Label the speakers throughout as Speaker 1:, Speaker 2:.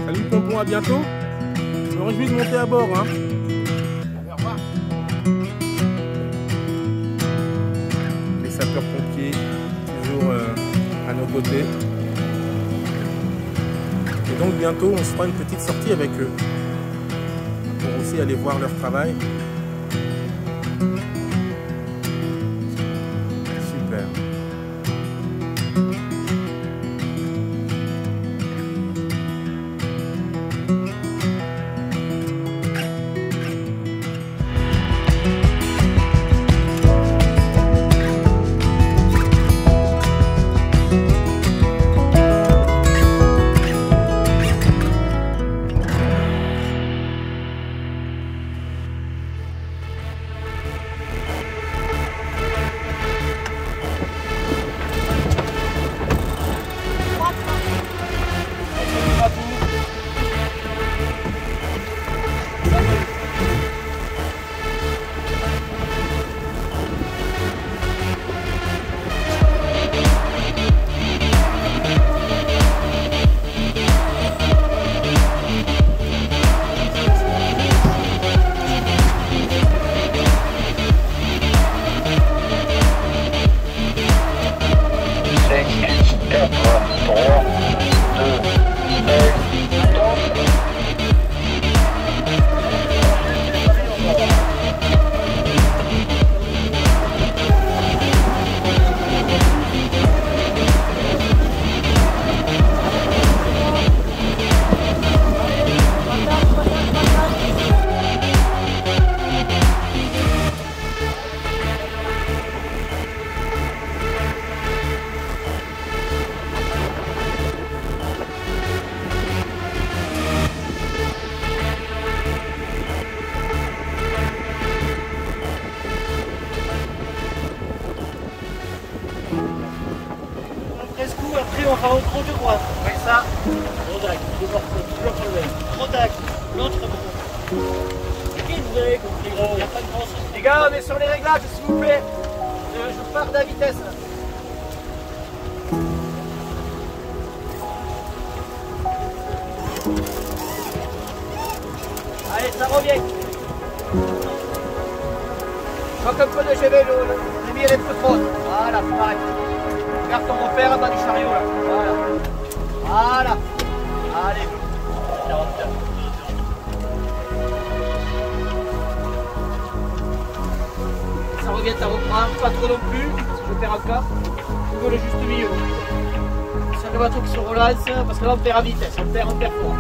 Speaker 1: Salut Pompon, à bientôt. Je me réjouis de monter à bord. Hein.
Speaker 2: Au revoir.
Speaker 1: Les sapeurs-pompiers, toujours à nos côtés. Et donc bientôt, on se fera une petite sortie avec eux. Pour aussi aller voir leur travail. Super.
Speaker 2: Après on va au trou de droite. Oui ça. Rodac, toujours le même. Rodac, l'autre gros. Qui vous avez compris gros? Il n'y a pas de grand souci. Les gars, on est sur les réglages s'il vous plaît. Je pars de la vitesse là. Allez, ça revient. Manque un peu de GV, j'ai mis les feux trop. Voilà, faut arrêter. Regarde ton repère en bas du chariot là. Voilà. Voilà. Allez. Ça revient, ça reprend. Pas trop non plus. Si je perds encore. Je veux le juste milieu. C'est le bateau qui se relance parce que là on perd à vitesse. On perd fort.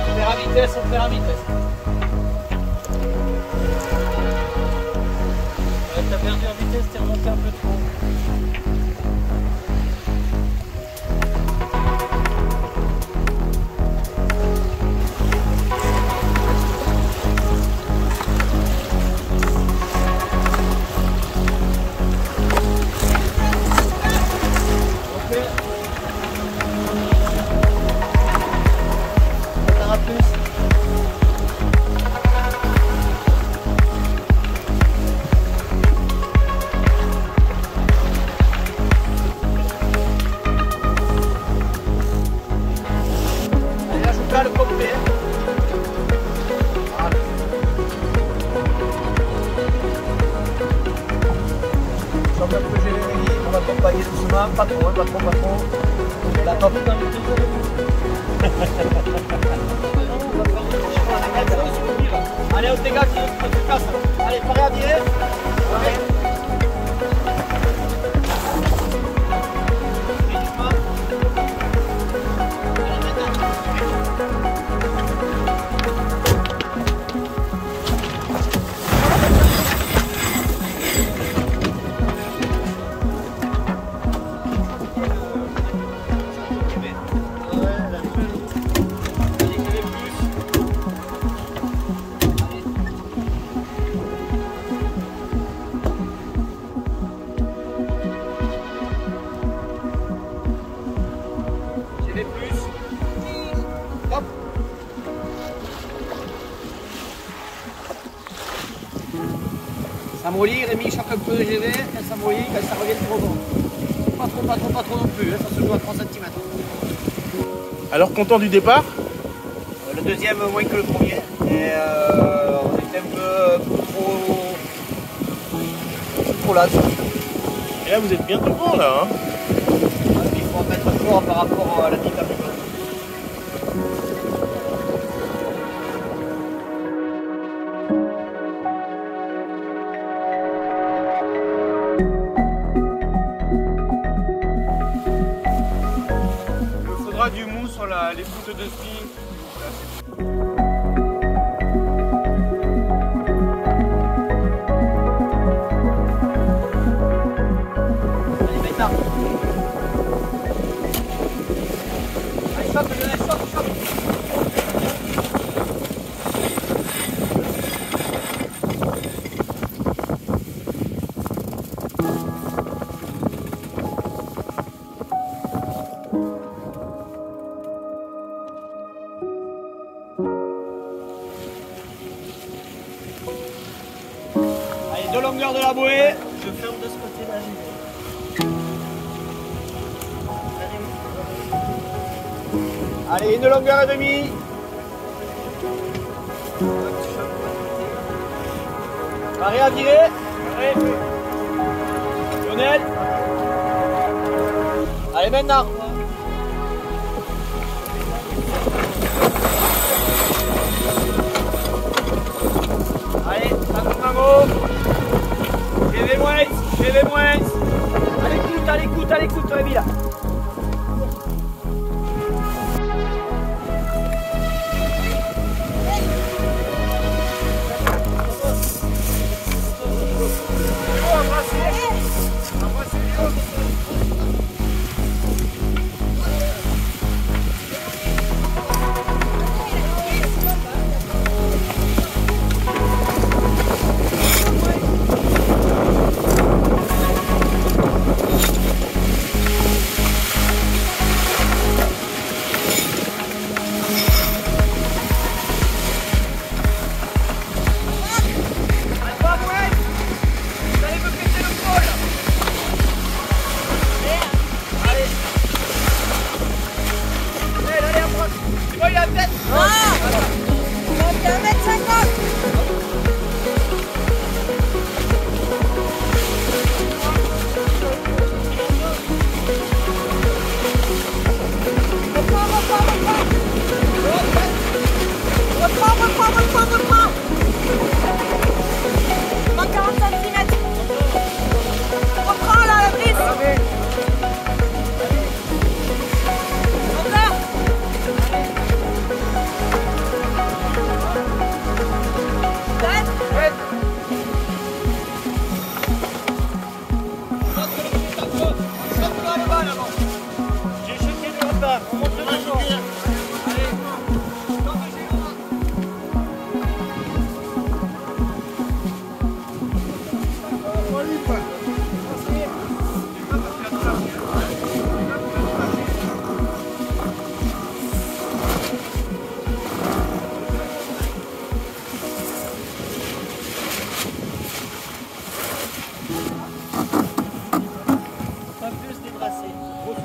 Speaker 2: On perd à vitesse, on perd à vitesse. T'as perdu la vitesse, t'es remonté un peu trop. Ok. On verra plus. Le complet. Voilà. Comme un peu j'ai les lignes, on va accompagner doucement, pas trop, pas trop, pas trop. La top dans le tout. Allez, on dégage, on se casse. Allez, parez à virer. mollit, Rémi choque un peu le GV, quand ça mollit, quand ça revient trop bon. Pas trop non plus, hein, ça se joue à 3 cm.
Speaker 1: Alors content du départ?
Speaker 2: Le deuxième moins que le premier. Et on était un peu trop là.
Speaker 1: Et là vous êtes bien devant là hein.
Speaker 2: Il faut en mettre fort par rapport à la dynamique.
Speaker 3: Il faudra du mou sur les poutres de ski. Allez, deux longueurs de la bouée.
Speaker 2: Je ferme de ce côté-là.
Speaker 3: Allez, une longueur et demie. Pareil à virer. Lionel. Allez, maintenant. Allez, mango. J'ai les moins. À l'écoute, Rémi là.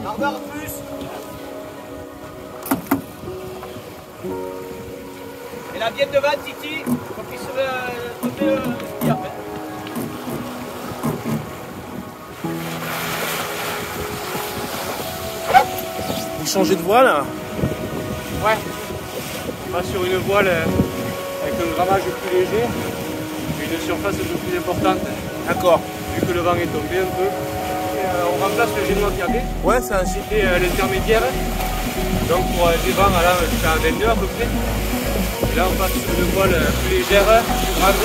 Speaker 2: Largeur plus. Et la biette devant, Titi, faut qu'il se tombe le ski après.
Speaker 1: Vous changez de voile là?
Speaker 3: Ouais. On va sur une voile avec un grammage plus léger et une surface un peu plus importante.
Speaker 1: D'accord.
Speaker 3: Vu que le vent est tombé un peu. On remplace le génois qu'il y avait.
Speaker 1: Ouais, c'est un G.
Speaker 3: C'était l'intermédiaire. Donc pour des vents à là, jusqu'à 22 à peu près. Et là on passe sur une voile plus légère, plus grande.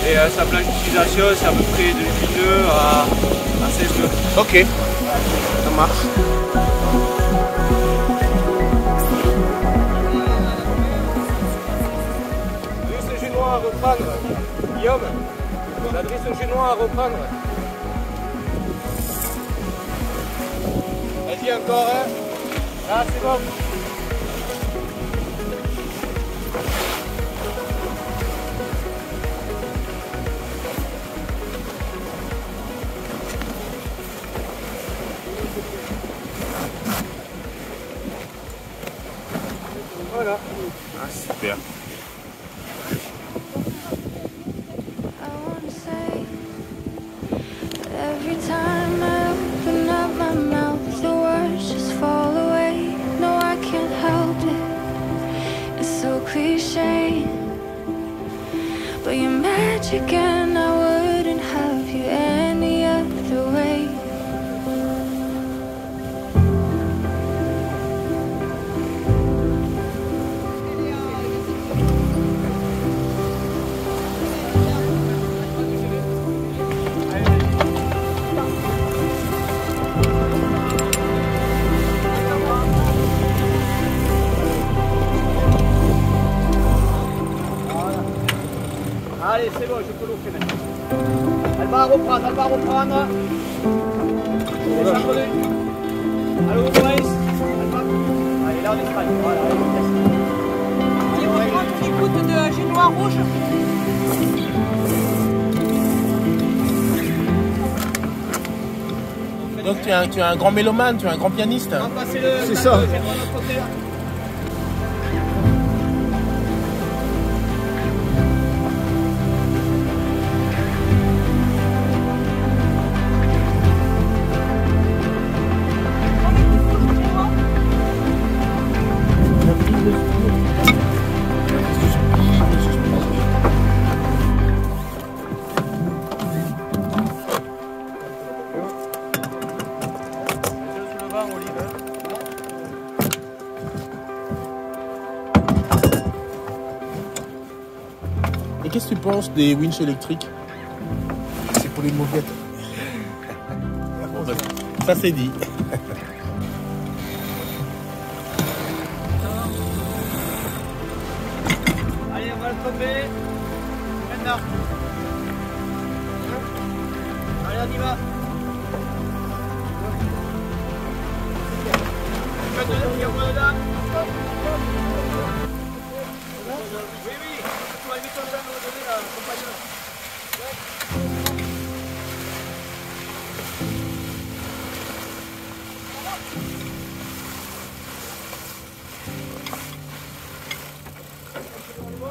Speaker 3: Et sa planche d'utilisation c'est à peu près de 8 nœuds à 16 nœuds.
Speaker 1: Ok, ça marche.
Speaker 3: Drisse génois à reprendre. Guillaume, la drisse génois à reprendre. Vas-y encore, hein. Là c'est bon.
Speaker 2: Voilà.
Speaker 1: Ah, super.
Speaker 4: Every time I open up my mouth, the words just fall away. No, I can't help it. It's so cliche, but you're magic and I wouldn't have you any other way.
Speaker 2: Allez, c'est bon, je peux l'offrir maintenant. Elle va reprendre, elle va reprendre. Descendre-le. Allô, Maïs. Allez, là, on est Espagne. Voilà, allez, on teste.
Speaker 5: Et on prend une petite goutte de génois rouge.
Speaker 1: Donc tu es un grand mélomane, tu es un grand pianiste.
Speaker 2: On va passer le.
Speaker 1: C'est ça.
Speaker 2: Le génois de l'autre côté, là.
Speaker 1: Et qu'est-ce que tu penses des winches électriques?
Speaker 6: C'est pour les mauvettes.
Speaker 1: Ça c'est dit.
Speaker 2: Allez, on va le tomber. Maintenant. Allez, on y va. Il y a moins dedans. Oui, oui. Tu vas mettre ton temps à donner là, compagnon.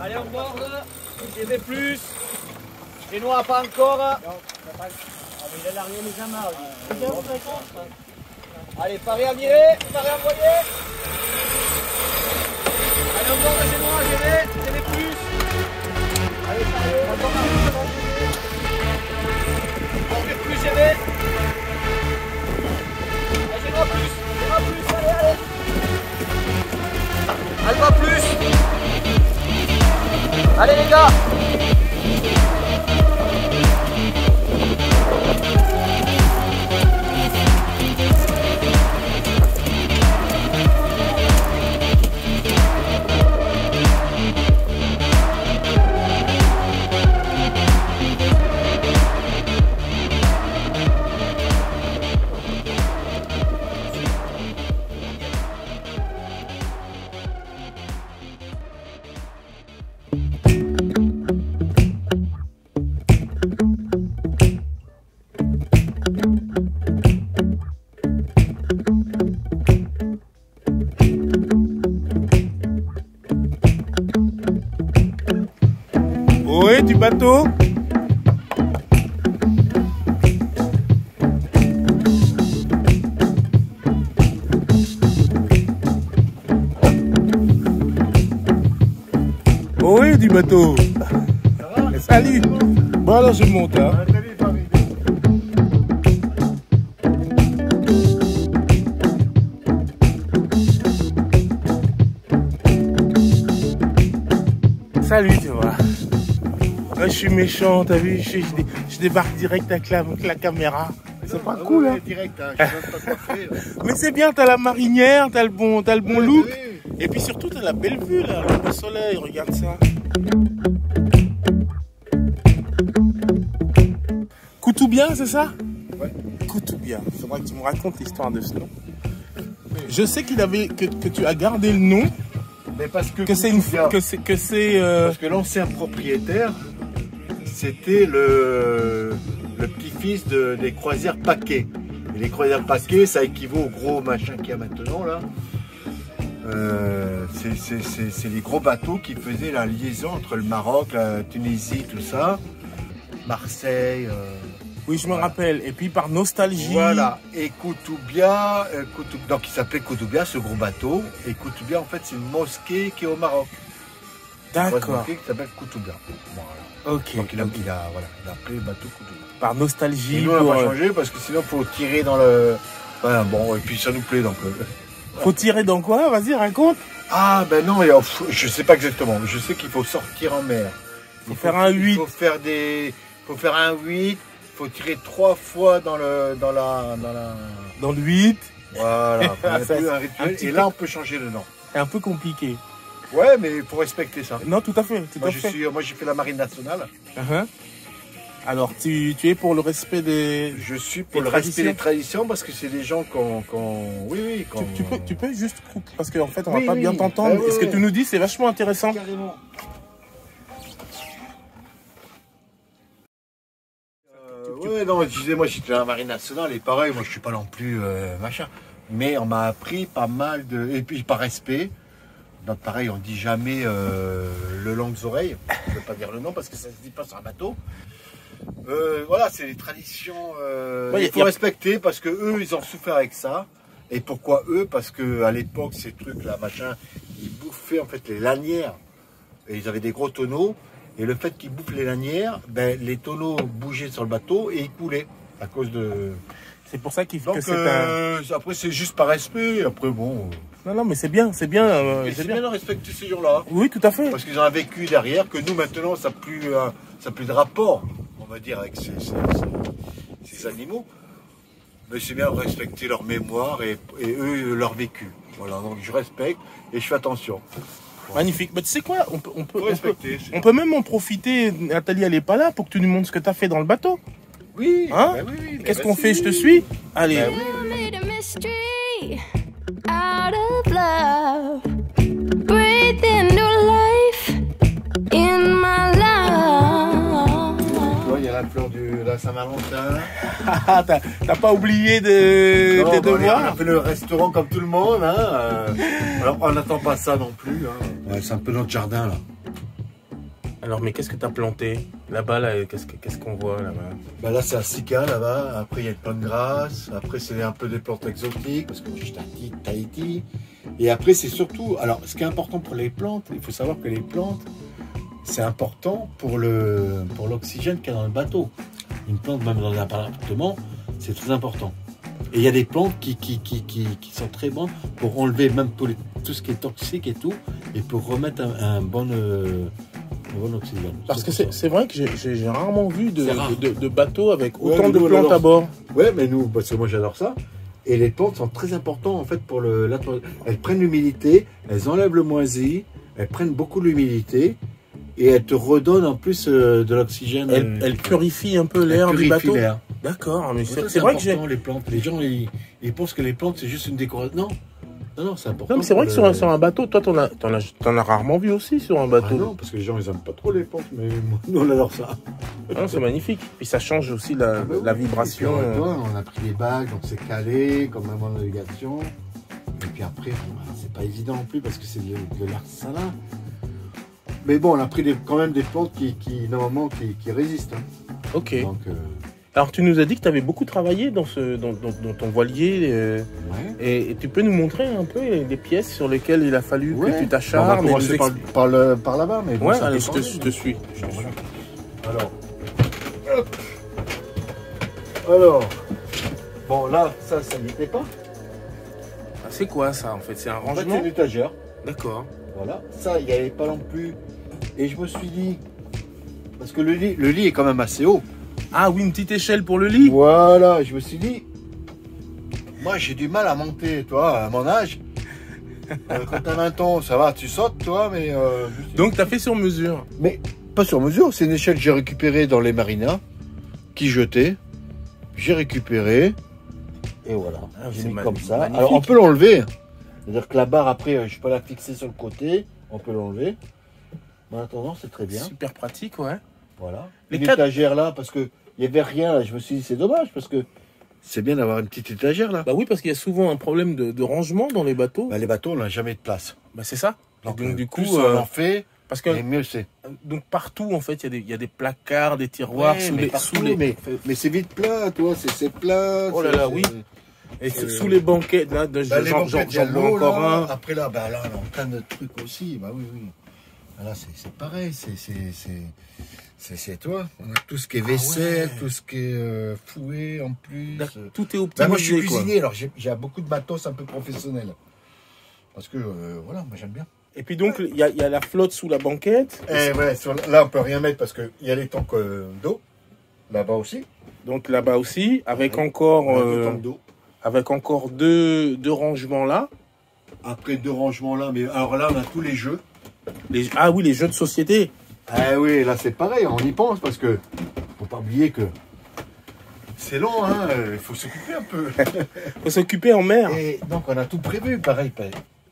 Speaker 2: Allez, on borde. J'y vais plus. Les noix, pas encore. Ah, mais il a largué les amarres. Allez, paré à virer, paré à envoyer. Allez, on borde chez moi, j'y vais plus. Allez, paré, on borde plus, j'y vais. Allez, j'y vais plus, allez, allez. Elle va plus. Allez les gars.
Speaker 1: Oui, du bateau. Oui, du bateau. Salut. Bon alors je monte. Hein. Salut, tu vois. Là, je suis méchant, t'as vu, je débarque direct avec la caméra. C'est pas cool, hein.
Speaker 6: Direct, hein. Je sais même pas quoi faire.
Speaker 1: Mais c'est bien, t'as la marinière, t'as le bon look. Et puis surtout, t'as la belle vue, là, le beau soleil, regarde ça. Coutoubien, c'est ça?
Speaker 6: Ouais.
Speaker 1: Coutoubien. Il faudra que tu me racontes l'histoire de ce nom. Je sais que tu as gardé le nom.
Speaker 6: Mais parce que
Speaker 1: c'est
Speaker 6: parce que l'ancien propriétaire, c'était le petit-fils des croisières Paquet. Et les croisières Paquet, ça équivaut au gros machin qu'il y a maintenant là. C'est les gros bateaux qui faisaient la liaison entre le Maroc, la Tunisie, tout ça. Marseille.
Speaker 1: Oui, je me rappelle. Et puis par nostalgie.
Speaker 6: Voilà. Et Koutoubia, donc il s'appelait Koutoubia, ce gros bateau. Et Koutoubia, en fait, c'est une mosquée qui est au Maroc.
Speaker 1: D'accord.
Speaker 6: Une mosquée qui s'appelle Koutoubia. Voilà.
Speaker 1: Ok.
Speaker 6: Donc il a appelé le bateau Koutoubia.
Speaker 1: Par nostalgie.
Speaker 6: Et nous, on n'a pas changé parce que sinon, il faut tirer dans le. Voilà, bon, et puis ça nous plaît donc.
Speaker 1: Faut tirer dans quoi? Vas-y, raconte.
Speaker 6: Ah, ben non, je sais pas exactement. Je sais qu'il faut sortir en mer.
Speaker 1: Il faut faire un 8.
Speaker 6: Il faut faire un 8. Il faut tirer 3 fois dans le
Speaker 1: 8.
Speaker 6: Voilà.
Speaker 1: Ça,
Speaker 6: un rituel. Et là, on peut changer le nom.
Speaker 1: C'est un peu compliqué.
Speaker 6: Ouais, mais il faut respecter ça.
Speaker 1: Non, tout à fait.
Speaker 6: Moi, j'ai fait la marine nationale.
Speaker 1: Alors, tu es pour le respect des.
Speaker 6: Je suis pour le respect des traditions parce que c'est des gens Oui.
Speaker 1: Tu peux juste couper parce qu'en fait, on va pas bien t'entendre.
Speaker 6: Ce
Speaker 1: que tu nous dis, c'est vachement intéressant.
Speaker 6: Carrément. Ouais, non, je disais, moi, j'étais à la marine nationale et pareil, moi, je suis pas non plus machin. Mais on m'a appris pas mal de. Et puis, par respect. Donc, pareil, on dit jamais le longues oreilles. Je ne veux pas dire le nom parce que ça se dit pas sur un bateau. Voilà, c'est les traditions. Il faut respecter parce que eux, ils ont souffert avec ça. Et pourquoi eux? Parce que à l'époque, ces trucs-là, machin, ils bouffaient en fait les lanières. Et ils avaient des gros tonneaux. Et le fait qu'ils bouffent les lanières, ben, les tonneaux bougeaient sur le bateau et ils coulaient à cause de.
Speaker 1: C'est pour ça qu'il faut.
Speaker 6: Donc après, c'est juste par respect. Après, bon.
Speaker 1: Non, mais c'est bien, c'est bien.
Speaker 6: C'est bien de respecter ces jours-là.
Speaker 1: Oui, tout à fait.
Speaker 6: Parce qu'ils ont un vécu derrière que nous, maintenant, ça n'a plus de rapport, on va dire, avec ces animaux. Mais c'est bien de respecter leur mémoire et eux, leur vécu. Voilà, donc je respecte et je fais attention. Voilà.
Speaker 1: Magnifique. Mais tu sais quoi, on
Speaker 6: peut
Speaker 1: même en profiter. Nathalie, elle n'est pas là pour que tu nous montres ce que tu as fait dans le bateau.
Speaker 6: Oui.
Speaker 1: Hein?
Speaker 6: Oui.
Speaker 1: Qu'est-ce qu'on fait? Je te suis. Allez.
Speaker 4: Out of love, breathe into life in my life.
Speaker 6: Il y a la fleur de la Saint-Valentin.
Speaker 1: T'as pas oublié tes devoirs?
Speaker 6: On a fait le restaurant comme tout le monde. Hein. Alors on n'attend pas ça non plus. Hein. Ouais, c'est un peu notre jardin là.
Speaker 1: Alors, mais qu'est-ce que tu as planté? Là-bas, là, qu'est-ce qu'on voit là-bas?
Speaker 6: Ben là, c'est un cica là-bas. Après, il y a une plante grasse. Après, c'est un peu des plantes exotiques parce que j'étais à Tahiti. Et après, c'est surtout. Alors, ce qui est important pour les plantes, il faut savoir que les plantes, c'est important pour l'oxygène qu'il y a dans le bateau. Une plante, même dans un appartement, c'est très important. Et il y a des plantes qui sont très bonnes pour enlever même tout ce qui est toxique et tout, et pour remettre un bon oxygène.
Speaker 1: Parce que c'est vrai que j'ai rarement vu de bateaux avec autant de plantes à bord.
Speaker 6: Ouais, mais nous, parce que moi j'adore ça. Et les plantes sont très importantes en fait pour elles prennent l'humidité, elles enlèvent le moisi, elles prennent beaucoup de l'humidité et elles te redonnent en plus de l'oxygène.
Speaker 1: Elles purifient un peu l'air du bateau. D'accord, mais c'est vrai que j'ai.
Speaker 6: Les plantes, les gens ils pensent que les plantes c'est juste une décoration. Non, c'est important.
Speaker 1: Non, mais c'est vrai que sur un bateau, toi, t'en as rarement vu aussi sur un bateau.
Speaker 6: Ah non, parce que les gens, ils aiment pas trop les plantes, mais nous, on adore ça.
Speaker 1: Non, c'est magnifique. Puis ça change aussi la vibration.
Speaker 6: Et puis, on a pris les bagues, on s'est calé, comme même en navigation. Et puis après, c'est pas évident non plus, parce que c'est de l'art salin. Mais bon, on a pris quand même des plantes normalement, qui résistent. Hein.
Speaker 1: Ok.
Speaker 6: Donc,
Speaker 1: alors, tu nous as dit que tu avais beaucoup travaillé dans ton voilier. Ouais. Et tu peux nous montrer un peu les pièces sur lesquelles il a fallu que tu t'acharnes.
Speaker 6: On va commencer par là-bas. Mais
Speaker 1: ouais, allez, je te suis.
Speaker 6: Alors, bon, là, ça n'y était pas.
Speaker 1: Ah, c'est quoi ça, en fait? C'est un rangement?
Speaker 6: En fait, c'est une étagère.
Speaker 1: D'accord.
Speaker 6: Voilà, ça, il n'y avait pas non plus. Et je me suis dit, parce que le lit est quand même assez haut.
Speaker 1: Ah oui, une petite échelle pour le lit.
Speaker 6: Voilà, je me suis dit, moi j'ai du mal à monter, toi, à mon âge. Quand t'as 20 ans, ça va, tu sautes, toi, mais...
Speaker 1: Donc t'as fait sur mesure?
Speaker 6: Mais pas sur mesure, c'est une échelle que j'ai récupérée dans les marinas, qui jetait. J'ai récupéré, et voilà, j'ai mis comme ça.
Speaker 1: Magnifique.
Speaker 6: Alors on peut l'enlever, c'est-à-dire que la barre, après, je peux la fixer sur le côté, on peut l'enlever. Mais en attendant, c'est très bien.
Speaker 1: Super pratique, ouais.
Speaker 6: Voilà.
Speaker 1: Les
Speaker 6: une étagère là, parce que il n'y avait rien, là. Je me suis dit c'est dommage parce que c'est bien d'avoir une petite étagère là.
Speaker 1: Bah oui, parce qu'il y a souvent un problème de rangement dans les bateaux.
Speaker 6: Bah, les bateaux, on n'a jamais de place.
Speaker 1: Bah c'est ça.
Speaker 6: Donc,
Speaker 1: Du coup,
Speaker 6: plus on en fait,
Speaker 1: parce que
Speaker 6: et mieux c'est.
Speaker 1: donc partout en fait, il y a des placards, des tiroirs sous les.
Speaker 6: Mais c'est vite plat, toi, c'est plat.
Speaker 1: Oh là là, oui. Et sous les banquettes, là, j'en vois encore un.
Speaker 6: Après là, bah là, on a plein de trucs aussi. Bah oui, oui. Là, c'est pareil. C'est toi. On a tout ce qui est vaisselle, tout ce qui est fouet en plus.
Speaker 1: Tout est optimisé.
Speaker 6: Bah, moi, je suis cuisinier, alors j'ai beaucoup de matos un peu professionnels. Parce que, voilà, moi j'aime bien.
Speaker 1: Et puis donc, il y a la flotte sous la banquette.
Speaker 6: Et ouais, là, on peut rien mettre parce qu'il y a les tanks d'eau. Là-bas aussi.
Speaker 1: Donc là-bas aussi, avec encore...
Speaker 6: d'eau.
Speaker 1: Avec encore deux rangements là.
Speaker 6: Après 2 rangements là, mais alors là on a tous les jeux.
Speaker 1: Ah oui, les jeux de société.
Speaker 6: Ah oui, là c'est pareil, on y pense parce que faut pas oublier que c'est long, hein, il faut s'occuper un peu.
Speaker 1: Faut s'occuper en mer.
Speaker 6: Et donc on a tout prévu, pareil.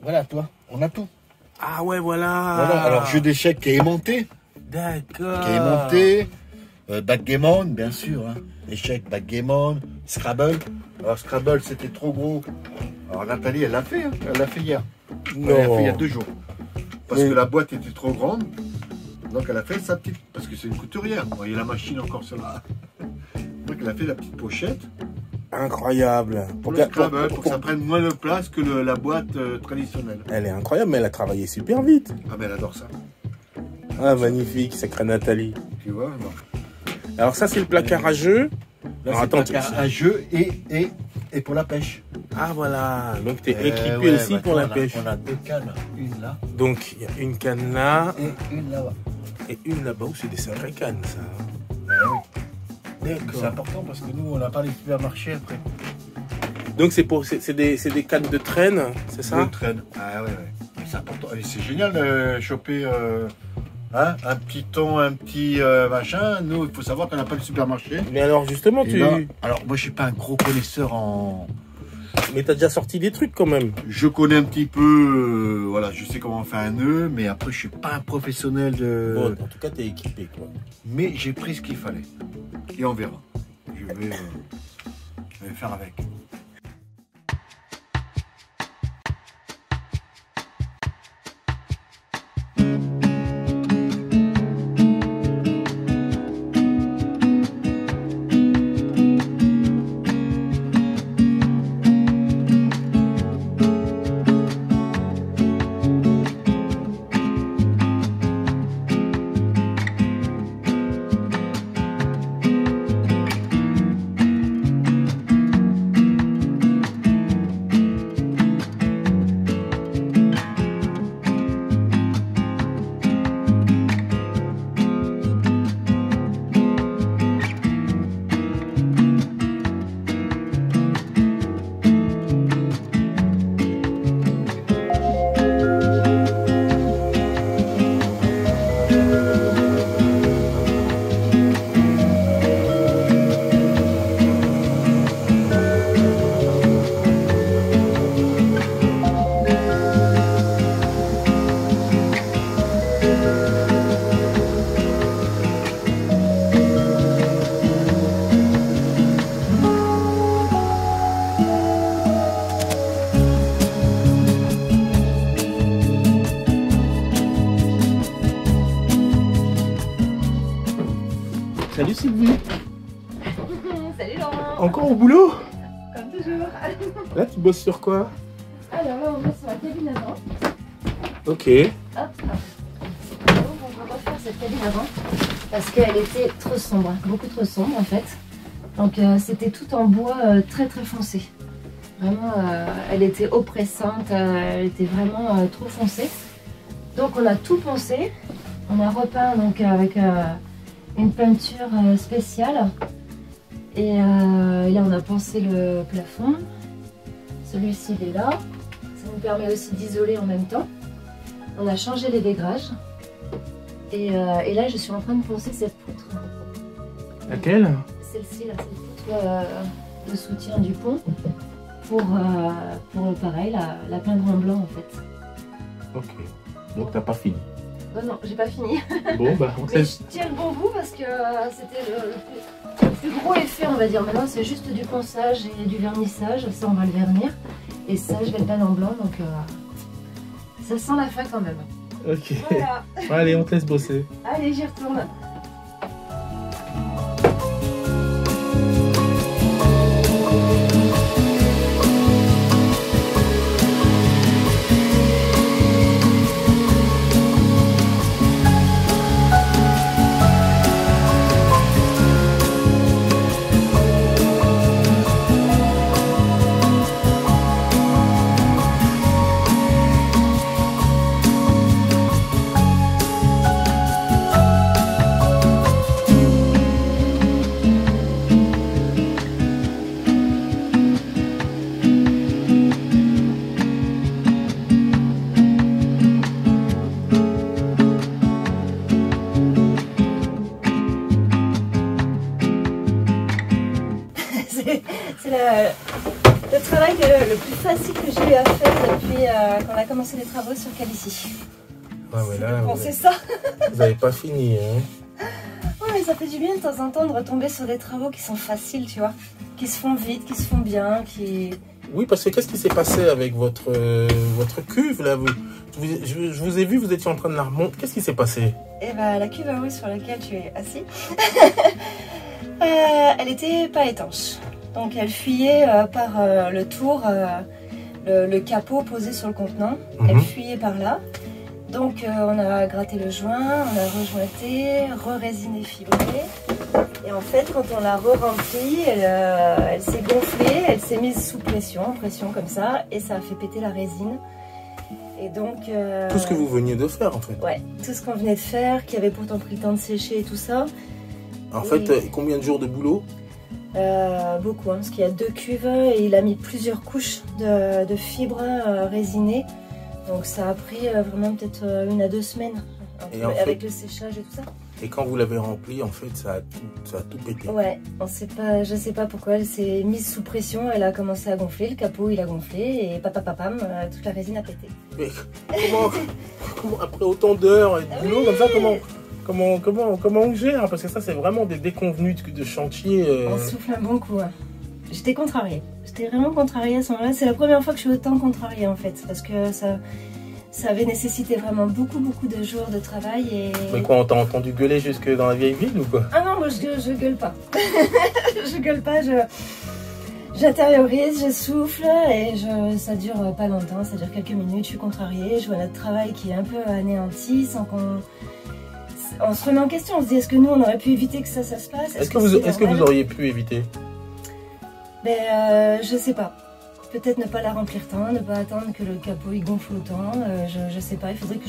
Speaker 6: Voilà, toi, on a tout.
Speaker 1: Ah ouais, voilà.
Speaker 6: Voilà, alors jeu d'échecs qui est aimanté.
Speaker 1: D'accord.
Speaker 6: Qui est aimanté. Backgammon, bien sûr. Hein. Échecs, backgammon, Scrabble. Alors Scrabble, c'était trop gros. Alors Nathalie, elle l'a fait. Hein. Elle l'a fait hier.
Speaker 1: Non.
Speaker 6: Elle l'a fait il y a 2 jours. Parce que la boîte était trop grande. Donc elle a fait sa petite... Parce que c'est une couturière. Bon, il y a la machine encore sur là. Donc elle a fait la petite pochette.
Speaker 1: Incroyable.
Speaker 6: Pour le Scrabble, pour que ça prenne moins de place que la boîte traditionnelle.
Speaker 1: Elle est incroyable, mais elle a travaillé super vite.
Speaker 6: Ah mais elle adore ça.
Speaker 1: Ah magnifique, sacrée Nathalie.
Speaker 6: Tu vois, non.
Speaker 1: Alors ça c'est le placard à jeu.
Speaker 6: Là,
Speaker 1: Alors, attends,
Speaker 6: un jeu et pour la pêche.
Speaker 1: Ah voilà, donc tu es équipé aussi pour la pêche.
Speaker 6: On a 2 cannes, une là.
Speaker 1: Donc il y a une canne là.
Speaker 6: Et une là-bas.
Speaker 1: Et une là-bas, où c'est des sacrées cannes ça.
Speaker 6: Ben oui.
Speaker 1: D'accord.
Speaker 6: C'est important parce que nous on n'a pas les supermarchés après.
Speaker 1: Donc c'est des cannes de traîne, c'est ça?
Speaker 6: De traîne. Ah ouais, ouais. C'est important. Et c'est génial de choper hein, un petit thon, un petit machin. Nous, il faut savoir qu'on n'a pas de supermarché.
Speaker 1: Mais alors justement,
Speaker 6: alors moi je suis pas un gros connaisseur en...
Speaker 1: Mais t'as déjà sorti des trucs quand même.
Speaker 6: Je connais un petit peu, voilà, je sais comment on fait un nœud, mais après je suis pas un professionnel de...
Speaker 1: Bon, en tout cas, t'es équipé quoi.
Speaker 6: Mais j'ai pris ce qu'il fallait. Et on verra. Je vais faire avec.
Speaker 1: Salut Sylvie.
Speaker 5: Salut Laurent.
Speaker 1: Encore au boulot?
Speaker 5: Comme toujours.
Speaker 1: Là, tu bosses sur quoi?
Speaker 5: Alors là, on est sur la cabine avant.
Speaker 1: Ok.
Speaker 5: Hop. Donc on va refaire cette cabine avant parce qu'elle était trop sombre, beaucoup trop sombre en fait. Donc c'était tout en bois très très foncé. Vraiment, elle était oppressante, elle était vraiment trop foncée. Donc on a tout poncé. On a repeint donc avec une peinture spéciale. Et là on a poncé le plafond. Celui-ci il est là. Ça nous permet aussi d'isoler en même temps. On a changé les dégrages. Et là je suis en train de poncer cette poutre.
Speaker 1: Laquelle?
Speaker 5: Celle-ci là, cette poutre de soutien du pont. Pour pareil, la peindre en blanc en fait.
Speaker 1: Ok. Donc t'as pas fini.
Speaker 5: Non, j'ai pas fini.
Speaker 1: Bon, bah, on te
Speaker 5: Mais
Speaker 1: laisse.
Speaker 5: je tiens le bon bout parce que c'était le plus gros effet, on va dire. Maintenant, c'est juste du ponçage et du vernissage. Ça, on va le vernir. Et ça, je vais le peindre en blanc. Donc, ça sent la fin quand même.
Speaker 1: Ok.
Speaker 5: Voilà.
Speaker 1: Allez, on te laisse bosser.
Speaker 5: Allez, j'y retourne. C'est le travail le plus facile que j'ai eu à faire depuis qu'on a commencé les travaux sur Calici.
Speaker 1: Ouais, là,
Speaker 5: Bon, c'est ça.
Speaker 1: vous n'avez pas fini, hein.
Speaker 5: Ouais, mais ça fait du bien de temps en temps de retomber sur des travaux qui sont faciles, tu vois. Qui se font vite, qui se font bien, qui...
Speaker 1: Oui, parce que qu'est-ce qui s'est passé avec votre cuve, là je vous ai vu, vous étiez en train de la remonter. Qu'est-ce qui s'est passé?
Speaker 5: Eh ben, la cuve à eau sur laquelle tu es assis, elle était pas étanche. Donc elle fuyait par le tour, le capot posé sur le contenant. Elle fuyait par là. Donc on a gratté le joint, on a rejointé, re-résiné, fibré. Et en fait, quand on l'a re-remplie, elle s'est gonflée, elle s'est mise sous pression comme ça, et ça a fait péter la résine. Et donc...
Speaker 1: tout ce que vous veniez de faire, en fait.
Speaker 5: Ouais, tout ce qu'on venait de faire, qui avait pourtant pris le temps de sécher et tout ça.
Speaker 1: En fait, combien de jours de boulot?
Speaker 5: Beaucoup, hein, parce qu'il y a 2 cuves et il a mis plusieurs couches de fibres résinées. Donc ça a pris vraiment peut-être 1 à 2 semaines avec le séchage et tout ça.
Speaker 1: Et quand vous l'avez rempli, en fait, ça a tout pété.
Speaker 5: Ouais, je sais pas pourquoi, elle s'est mise sous pression, elle a commencé à gonfler, le capot il a gonflé et papapapam, toute la résine a pété.
Speaker 1: Mais comment après autant d'heures et de boulot comme ça, comment on gère? Parce que ça, c'est vraiment des déconvenus de chantier.
Speaker 5: On souffle un bon coup. Hein. J'étais contrariée. J'étais vraiment contrariée à ce moment-là. C'est la première fois que je suis autant contrariée en fait. Parce que ça avait nécessité vraiment beaucoup de jours de travail. Et...
Speaker 1: Mais quoi, on t'a entendu gueuler jusque dans la vieille ville ou quoi?
Speaker 5: Ah non, moi je gueule pas. Je gueule pas, j'intériorise, je souffle et ça dure pas longtemps, ça dure quelques minutes. Je suis contrariée, je vois notre travail qui est un peu anéanti sans qu'on... On se remet en question, on se dit est-ce que nous on aurait pu éviter que ça se passe?
Speaker 1: Est-ce que vous auriez pu éviter?
Speaker 5: Ben je sais pas. Peut-être ne pas la remplir tant, ne pas attendre que le capot il gonfle autant. Je sais pas, il faudrait que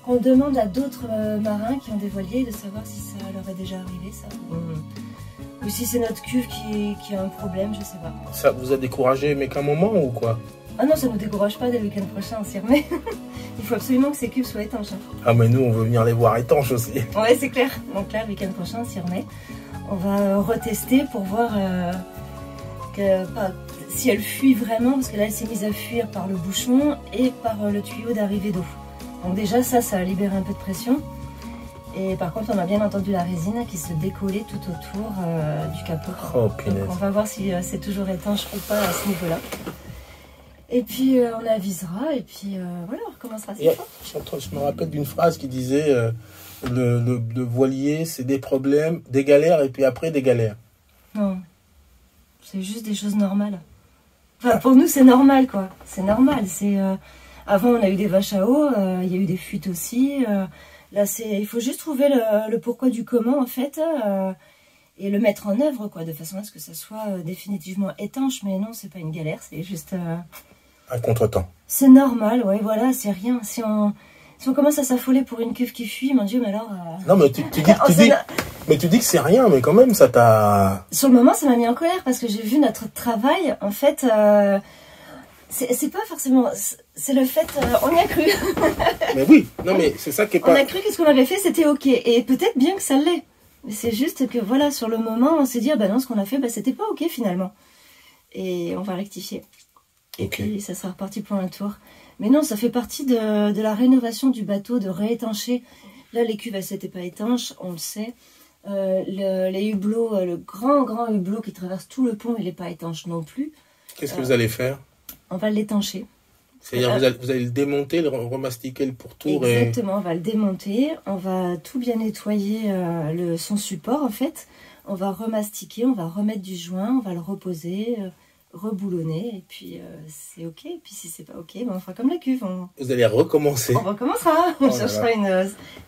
Speaker 5: qu'on demande à d'autres marins qui ont des voiliers de savoir si ça leur est déjà arrivé ça. Ou si c'est notre cuve qui a un problème, je sais pas.
Speaker 1: Ça vous a découragé mais qu'un moment ou quoi?
Speaker 5: Ah non, ça nous décourage pas dès le week-end prochain, on s'y remet. Il faut absolument que ces cuves soient étanches. Hein.
Speaker 1: Ah mais nous on veut venir les voir étanches aussi.
Speaker 5: Ouais c'est clair. Donc là le week-end prochain on s'y remet. On va retester pour voir si elle fuit vraiment, parce que là elle s'est mise à fuir par le bouchon et par le tuyau d'arrivée d'eau. Donc déjà ça a libéré un peu de pression. Et par contre on a bien entendu la résine qui se décollait tout autour du capot.
Speaker 1: Oh punaise.
Speaker 5: Donc on va voir si c'est toujours étanche ou pas à ce niveau-là. Et puis on avisera et puis voilà, on recommencera.
Speaker 1: Je me rappelle d'une phrase qui disait le voilier c'est des problèmes, des galères et puis après des galères.
Speaker 5: Non, c'est juste des choses normales. Enfin pour nous c'est normal quoi, c'est normal. Avant on a eu des vaches à eau, il y a eu des fuites aussi. Là il faut juste trouver le pourquoi du comment en fait. Et le mettre en œuvre quoi, de façon à ce que ça soit définitivement étanche. Mais non, c'est pas une galère, c'est juste...
Speaker 1: un contretemps.
Speaker 5: C'est normal, ouais, voilà, c'est rien. Si on commence à s'affoler pour une cuve qui fuit, mon Dieu, mais alors...
Speaker 1: Non, mais tu dis que c'est rien, mais quand même, ça t'a...
Speaker 5: Sur le moment, ça m'a mis en colère, parce que j'ai vu notre travail, en fait... c'est pas forcément... C'est le fait... on y a cru.
Speaker 1: Mais oui, non, mais c'est ça qui est pas...
Speaker 5: On a cru que ce qu'on avait fait, c'était ok. Et peut-être bien que ça l'est. C'est juste que voilà, sur le moment, on s'est dit, ah ben non, ce qu'on a fait, c'était pas ok finalement. Et on va rectifier. Et puis ça sera reparti pour un tour. Mais non, ça fait partie de la rénovation du bateau, de réétancher. Là, les cuves, elles n'étaient pas étanches, on le sait. Les hublots, le grand hublot qui traverse tout le pont, il n'est pas étanche non plus.
Speaker 1: Qu'est-ce que vous allez faire? On
Speaker 5: va l'étancher.
Speaker 1: C'est-à-dire vous allez le démonter, le remastiquer le pourtour.
Speaker 5: Exactement, on va le démonter, on va tout bien nettoyer son support en fait. On va remastiquer, on va remettre du joint, on va le reposer, reboulonner et puis c'est ok. Et puis si c'est pas ok, on fera comme la cuve.
Speaker 1: Vous allez recommencer.
Speaker 5: On recommencera, on cherchera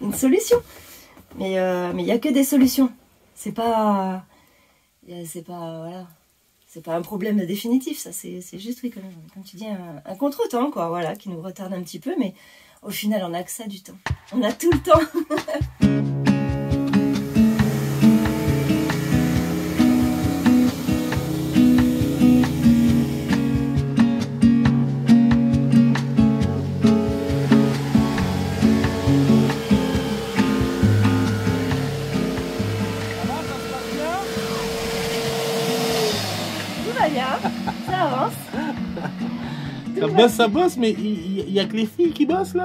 Speaker 5: une solution. Mais il n'y a que des solutions. C'est pas voilà. C'est pas un problème définitif, ça, c'est juste, oui, comme tu dis, un contretemps, quoi, voilà, qui nous retarde un petit peu, mais au final, on a que ça du temps. On a tout le temps.
Speaker 1: Ça bosse, mais il y a que les filles qui bossent là.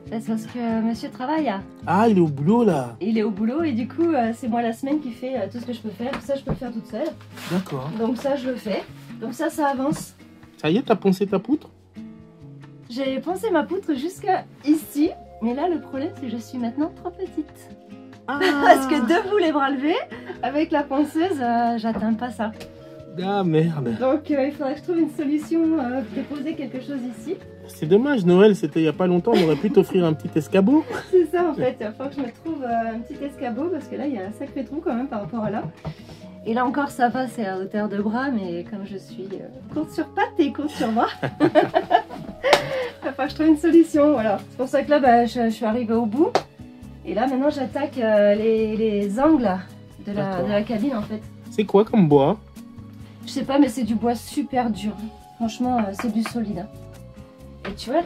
Speaker 5: C'est parce que monsieur travaille.
Speaker 1: Ah, il est au boulot là.
Speaker 5: Il est au boulot et du coup, c'est moi la semaine qui fait tout ce que je peux faire. Ça, je peux le faire toute seule.
Speaker 1: D'accord.
Speaker 5: Donc ça, je le fais. Donc ça avance.
Speaker 1: Ça y est, t'as poncé ta poutre?
Speaker 5: J'ai poncé ma poutre jusqu'à ici. Mais là, le problème, c'est que je suis maintenant trop petite. Ah. Parce que debout, les bras levés, avec la ponceuse, j'atteins pas ça.
Speaker 1: Ah merde.
Speaker 5: Donc il faudrait que je trouve une solution de poser quelque chose ici.
Speaker 1: C'est dommage, Noël, c'était il n'y a pas longtemps, on aurait pu t'offrir un petit escabeau.
Speaker 5: C'est ça en fait, il va falloir que je me trouve un petit escabeau parce que là il y a un sacré trou quand même par rapport à là. Et là encore ça va, c'est à hauteur de bras, mais comme je suis courte sur pattes et courte sur bras, il va falloir que je trouve une solution, voilà. C'est pour ça que là je suis arrivée au bout. Et là maintenant j'attaque les angles de la cabine en fait.
Speaker 1: C'est quoi comme bois?
Speaker 5: Je sais pas, mais c'est du bois super dur. Franchement, c'est du solide. Et tu vois,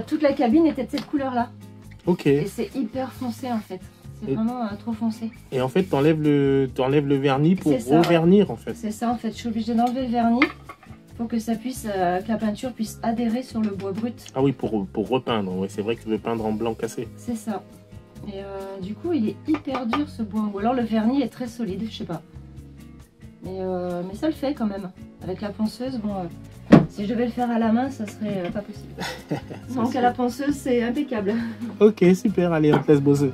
Speaker 5: toute la cabine était de cette couleur-là.
Speaker 1: Ok.
Speaker 5: Et c'est hyper foncé en fait. C'est vraiment trop foncé.
Speaker 1: Et en fait, t'enlèves le vernis pour revernir en fait.
Speaker 5: C'est ça en fait. Je suis obligée d'enlever le vernis pour que ça puisse, que la peinture puisse adhérer sur le bois brut.
Speaker 1: Ah oui, pour repeindre. Ouais, c'est vrai que tu veux peindre en blanc cassé.
Speaker 5: C'est ça. Et du coup, il est hyper dur ce bois. Ou alors le vernis est très solide, je sais pas. Mais ça le fait quand même. Avec la ponceuse, bon, si je devais le faire à la main, ça serait pas possible. Donc à la ponceuse, c'est impeccable.
Speaker 1: Ok, super, allez, on te laisse bosser.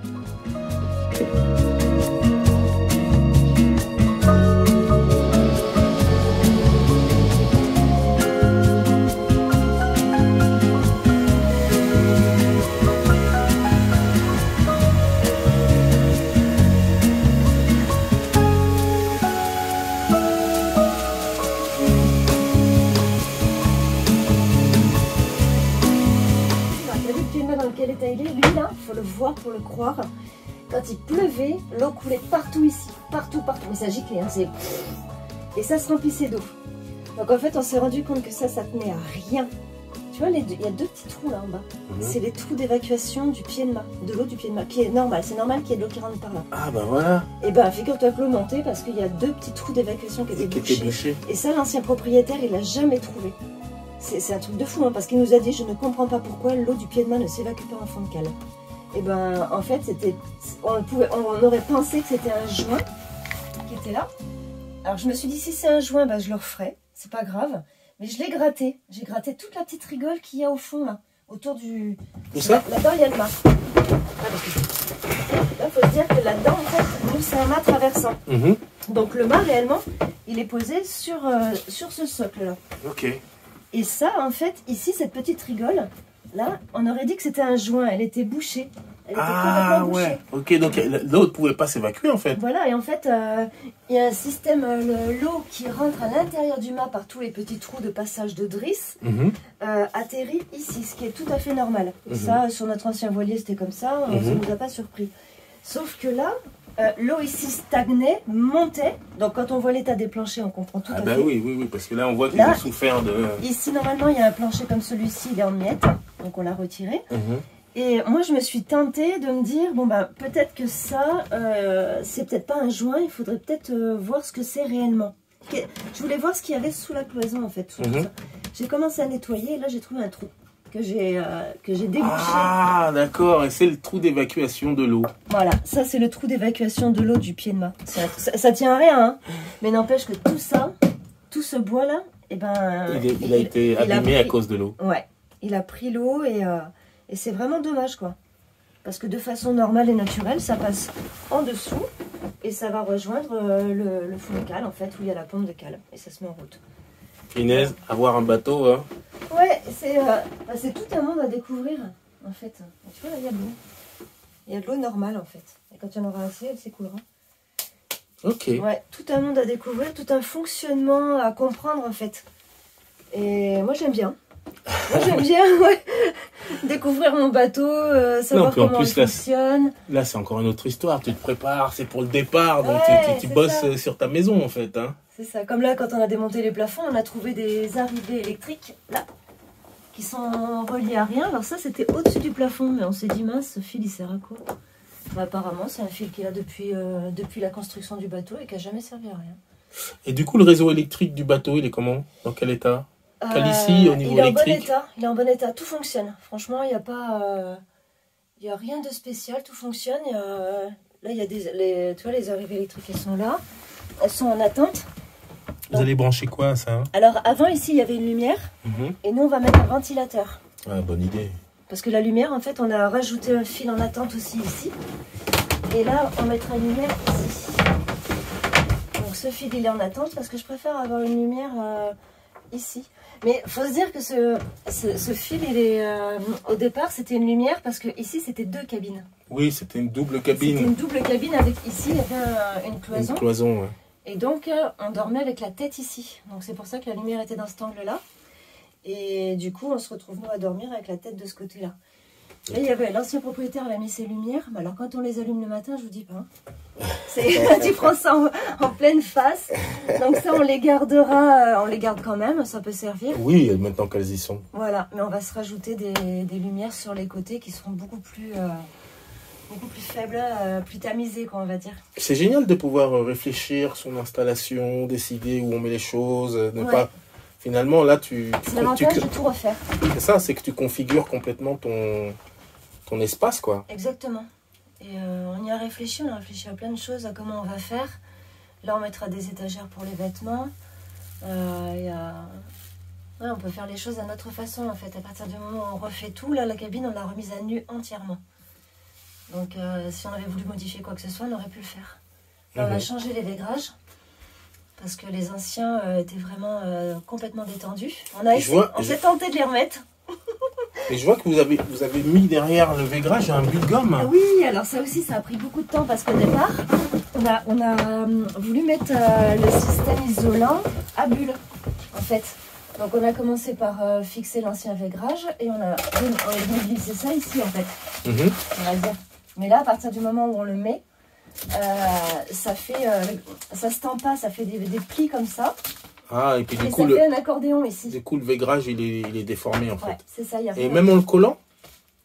Speaker 5: Lui là, il faut le voir pour le croire. Quand il pleuvait, l'eau coulait partout ici, partout. Mais ça giclait, hein, et ça se remplissait d'eau. Donc en fait, on s'est rendu compte que ça tenait à rien. Tu vois, il y a deux petits trous là en bas. C'est les trous d'évacuation du pied de mât, de l'eau du pied de mât, qui est normal. C'est normal qu'il y ait de l'eau qui rentre par là.
Speaker 1: Ah bah voilà.
Speaker 5: Et ben figure-toi que l'eau montait parce qu'il y a deux petits trous d'évacuation qui étaient bouchés. Et ça, l'ancien propriétaire, il l'a jamais trouvé. C'est un truc de fou, hein, parce qu'il nous a dit, je ne comprends pas pourquoi l'eau du pied de mât ne s'évacue pas en fond de cale. Et ben en fait, on aurait pensé que c'était un joint qui était là. Alors je me suis dit, si c'est un joint, ben, je le referai, c'est pas grave. Mais je l'ai gratté. J'ai gratté toute la petite rigole qu'il y a au fond là, autour du.
Speaker 1: Où ça?
Speaker 5: Là-dedans il y a le mât. Là, il faut se dire que là-dedans, en fait, nous c'est un mât traversant. Donc le mât réellement, il est posé sur ce socle là.
Speaker 1: Ok.
Speaker 5: Et ça, en fait, ici, cette petite rigole, là, on aurait dit que c'était un joint. Elle était bouchée. Elle était complètement bouchée.
Speaker 1: Ouais. Ok, donc l'eau ne pouvait pas s'évacuer, en fait.
Speaker 5: Voilà, et en fait, il y a un système, l'eau qui rentre à l'intérieur du mât par tous les petits trous de passage de drisse, atterrit ici, ce qui est tout à fait normal. Ça, sur notre ancien voilier, c'était comme ça, ça ne nous a pas surpris. Sauf que là, l'eau ici stagnait, montait. Donc quand on voit l'état des planchers, on comprend tout à fait.
Speaker 1: Oui, parce que là on voit qu'ils ont souffert de...
Speaker 5: Ici normalement il y a un plancher comme celui-ci, il est en miettes, donc on l'a retiré. Et moi je me suis tentée de me dire, bon bah peut-être que ça, c'est peut-être pas un joint, il faudrait peut-être voir ce que c'est réellement. Je voulais voir ce qu'il y avait sous la cloison en fait, sous tout ça. J'ai commencé à nettoyer et là j'ai trouvé un trou. que j'ai débouché.
Speaker 1: Ah, d'accord. Et c'est le trou d'évacuation de l'eau.
Speaker 5: Voilà, ça c'est le trou d'évacuation de l'eau du pied de mât. Ça tient à rien, hein. Mais n'empêche que tout ça, tout ce bois-là, eh ben,
Speaker 1: il a été abîmé à cause de l'eau.
Speaker 5: Ouais, il a pris l'eau et c'est vraiment dommage, quoi. Parce que de façon normale et naturelle, ça passe en dessous et ça va rejoindre le fond de cale, en fait, où il y a la pompe de cale. Et ça se met en route.
Speaker 1: Inès, avoir un bateau, hein.
Speaker 5: Ouais, c'est tout un monde à découvrir, en fait. Tu vois, là, il y a de l'eau. Il y a de l'eau normale, en fait. Et quand il y en aura assez, elle s'écoulera.
Speaker 1: Ok.
Speaker 5: Ouais, tout un monde à découvrir, tout un fonctionnement à comprendre, en fait. Et moi, j'aime bien. Moi, j'aime bien, ouais. Découvrir mon bateau, savoir comment il fonctionne.
Speaker 1: Là, c'est encore une autre histoire. Tu te prépares, c'est pour le départ. Donc,
Speaker 5: ouais,
Speaker 1: tu bosses sur ta maison, en fait, hein.
Speaker 5: C'est ça. Comme là, quand on a démonté les plafonds, on a trouvé des arrivées électriques, là, qui sont reliées à rien. Alors ça, c'était au-dessus du plafond. Mais on s'est dit, mince, ce fil, il sert à quoi? Bah, apparemment, c'est un fil qu'il a depuis la construction du bateau et qui n'a jamais servi à rien.
Speaker 1: Et du coup, le réseau électrique du bateau, il est comment? Dans quel état? Qu'ici, au niveau électrique?
Speaker 5: Il est en bon état. Tout fonctionne. Franchement, il n'y a pas... Il n'y a rien de spécial. Tout fonctionne. Là, il y a tu vois, les arrivées électriques, elles sont là. Elles sont en attente.
Speaker 1: Vous allez brancher quoi, ça, hein?
Speaker 5: Alors, avant, ici, il y avait une lumière. Et nous, on va mettre un ventilateur.
Speaker 1: Ah, bonne idée.
Speaker 5: Parce que la lumière, en fait, on a rajouté un fil en attente aussi ici. Et là, on mettra une lumière ici. Donc, ce fil, il est en attente parce que je préfère avoir une lumière ici. Mais il faut se dire que ce fil, il est, au départ, c'était une lumière parce que ici, c'était 2 cabines.
Speaker 1: Oui, c'était une double cabine.
Speaker 5: C'était une double cabine avec ici, il y avait une cloison.
Speaker 1: Une cloison, ouais.
Speaker 5: Et donc, on dormait avec la tête ici. Donc, c'est pour ça que la lumière était dans cet angle-là. Et du coup, on se retrouve, nous, à dormir avec la tête de ce côté-là. Et il y avait l'ancien propriétaire avait mis ses lumières. Mais alors, quand on les allume le matin, je vous dis pas. Tu prends ça en pleine face. Donc ça, on les gardera. On les garde quand même, ça peut servir.
Speaker 1: Oui, maintenant qu'elles y sont.
Speaker 5: Voilà, mais on va se rajouter des lumières sur les côtés qui seront beaucoup plus faibles, plus tamisées, quoi, on va dire.
Speaker 1: C'est génial de pouvoir réfléchir son installation, décider où on met les choses, ne pas... Finalement, là,
Speaker 5: c'est l'avantage de tout refaire.
Speaker 1: C'est ça, c'est que tu configures complètement ton espace, quoi.
Speaker 5: Exactement. Et on y a réfléchi, on a réfléchi à plein de choses, à comment on va faire. Là, on mettra des étagères pour les vêtements. Ouais, on peut faire les choses à notre façon, en fait. À partir du moment où on refait tout, là, la cabine, on l'a remise à nu entièrement. Donc, si on avait voulu modifier quoi que ce soit, on aurait pu le faire. Là, on a changé les vaigrages. Parce que les anciens étaient vraiment complètement détendus. On s'est tenté de les remettre.
Speaker 1: Et je vois que vous avez mis derrière le vaigrage un but de gomme.
Speaker 5: Oui, alors ça aussi, ça a pris beaucoup de temps parce qu'au départ, on a voulu mettre le système isolant à bulles, en fait. Donc on a commencé par fixer l'ancien vaigrage et on a glissé ça ici, en fait. On va dire. Mais là, à partir du moment où on le met, ça se tend pas, ça fait des plis comme ça.
Speaker 1: Ah, et puis du coup,
Speaker 5: ça fait un accordéon ici.
Speaker 1: Du coup, le vaigrage, il est déformé, en fait.
Speaker 5: Ouais, c'est ça.
Speaker 1: Et même en le collant?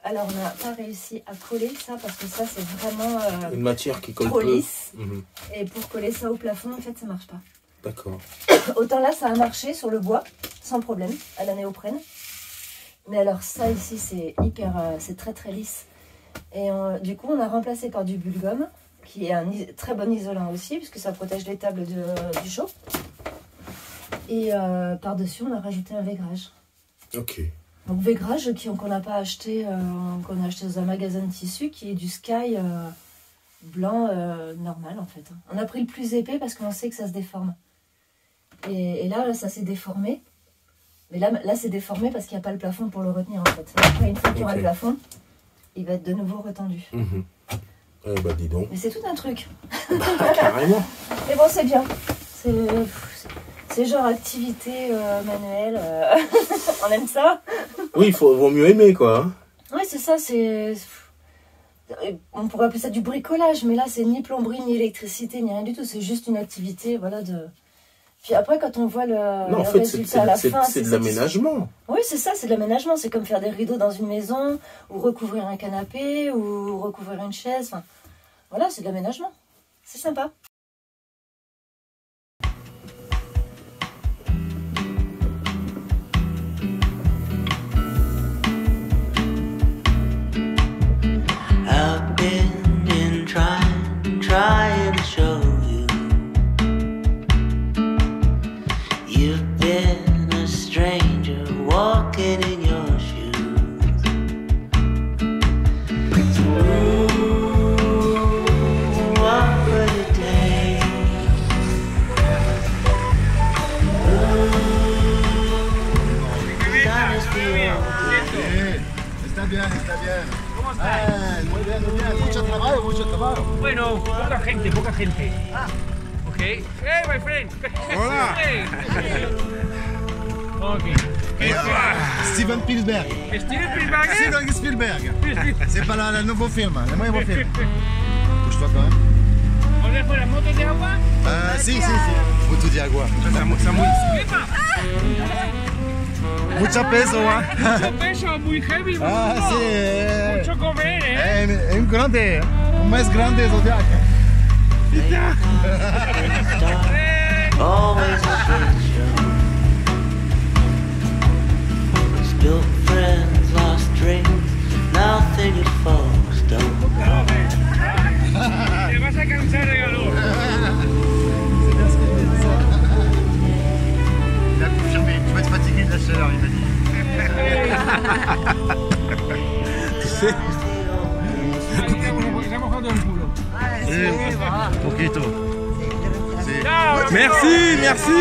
Speaker 5: Alors, on n'a pas réussi à coller ça parce que ça, c'est vraiment
Speaker 1: une matière qui colle
Speaker 5: trop
Speaker 1: peu.
Speaker 5: Lisse. Et pour coller ça au plafond, en fait, ça marche pas.
Speaker 1: D'accord.
Speaker 5: Autant là, ça a marché sur le bois, sans problème, à la néoprène. Mais alors, ça ici, c'est c'est très très lisse. Et du coup, on a remplacé par du bulgum, qui est un très bon isolant aussi, puisque ça protège les tables du chaud. Et par-dessus, on a rajouté un vaigrage.
Speaker 1: Ok.
Speaker 5: Donc vaigrage qu'on n'a pas acheté, qu'on a acheté dans un magasin de tissu, qui est du Sky blanc normal, en fait. On a pris le plus épais parce qu'on sait que ça se déforme. Et là, ça s'est déformé. Mais là c'est déformé parce qu'il n'y a pas le plafond pour le retenir, en fait. Après, une fois qu'il y aura le plafond, il va être de nouveau retendu.
Speaker 1: Eh bah dis donc.
Speaker 5: Mais c'est tout un truc.
Speaker 1: Bah, carrément.
Speaker 5: Mais bon, c'est bien. C'est genre activité manuelle. On aime ça.
Speaker 1: Oui, vaut mieux aimer, quoi.
Speaker 5: Oui, c'est ça. On pourrait appeler ça du bricolage, mais là, c'est ni plomberie, ni électricité, ni rien du tout. C'est juste une activité, voilà, Puis après, quand on voit le résultat à la fin...
Speaker 1: c'est de l'aménagement.
Speaker 5: Oui, c'est ça, c'est de l'aménagement. C'est comme faire des rideaux dans une maison, ou recouvrir un canapé, ou recouvrir une chaise. Enfin, voilà, c'est de l'aménagement. C'est sympa.
Speaker 6: Mucho trabajo, mucho trabajo.
Speaker 2: Bueno, poca gente, poca gente. Ok. Hey, my friend.
Speaker 7: Hola.
Speaker 2: Ok.
Speaker 6: Steven Spielberg.
Speaker 2: Steven Spielberg.
Speaker 6: Steven Spielberg. C'est pas le nouveau film, le nouveau film. Bouge-toi quand même.
Speaker 2: On dejo las motos de agua.
Speaker 6: Si. Moto de agua.
Speaker 7: Ça mouille.
Speaker 6: Mucho peso, hein.
Speaker 2: Mucho peso, muy heavy.
Speaker 6: Ah, sí.
Speaker 2: Mucho comer, eh.
Speaker 6: Es un grande, un más grande Zodiac.
Speaker 8: Always a stranger. Built friends, lost dreams. Nothing you folks don't know.
Speaker 2: Te vas a cansar de calor.
Speaker 6: Il a confirmé, tu vas être fatigué de la chaleur, il m'a dit.
Speaker 2: Se ha mojado el culo.
Speaker 6: Poquito.
Speaker 7: Merci, merci.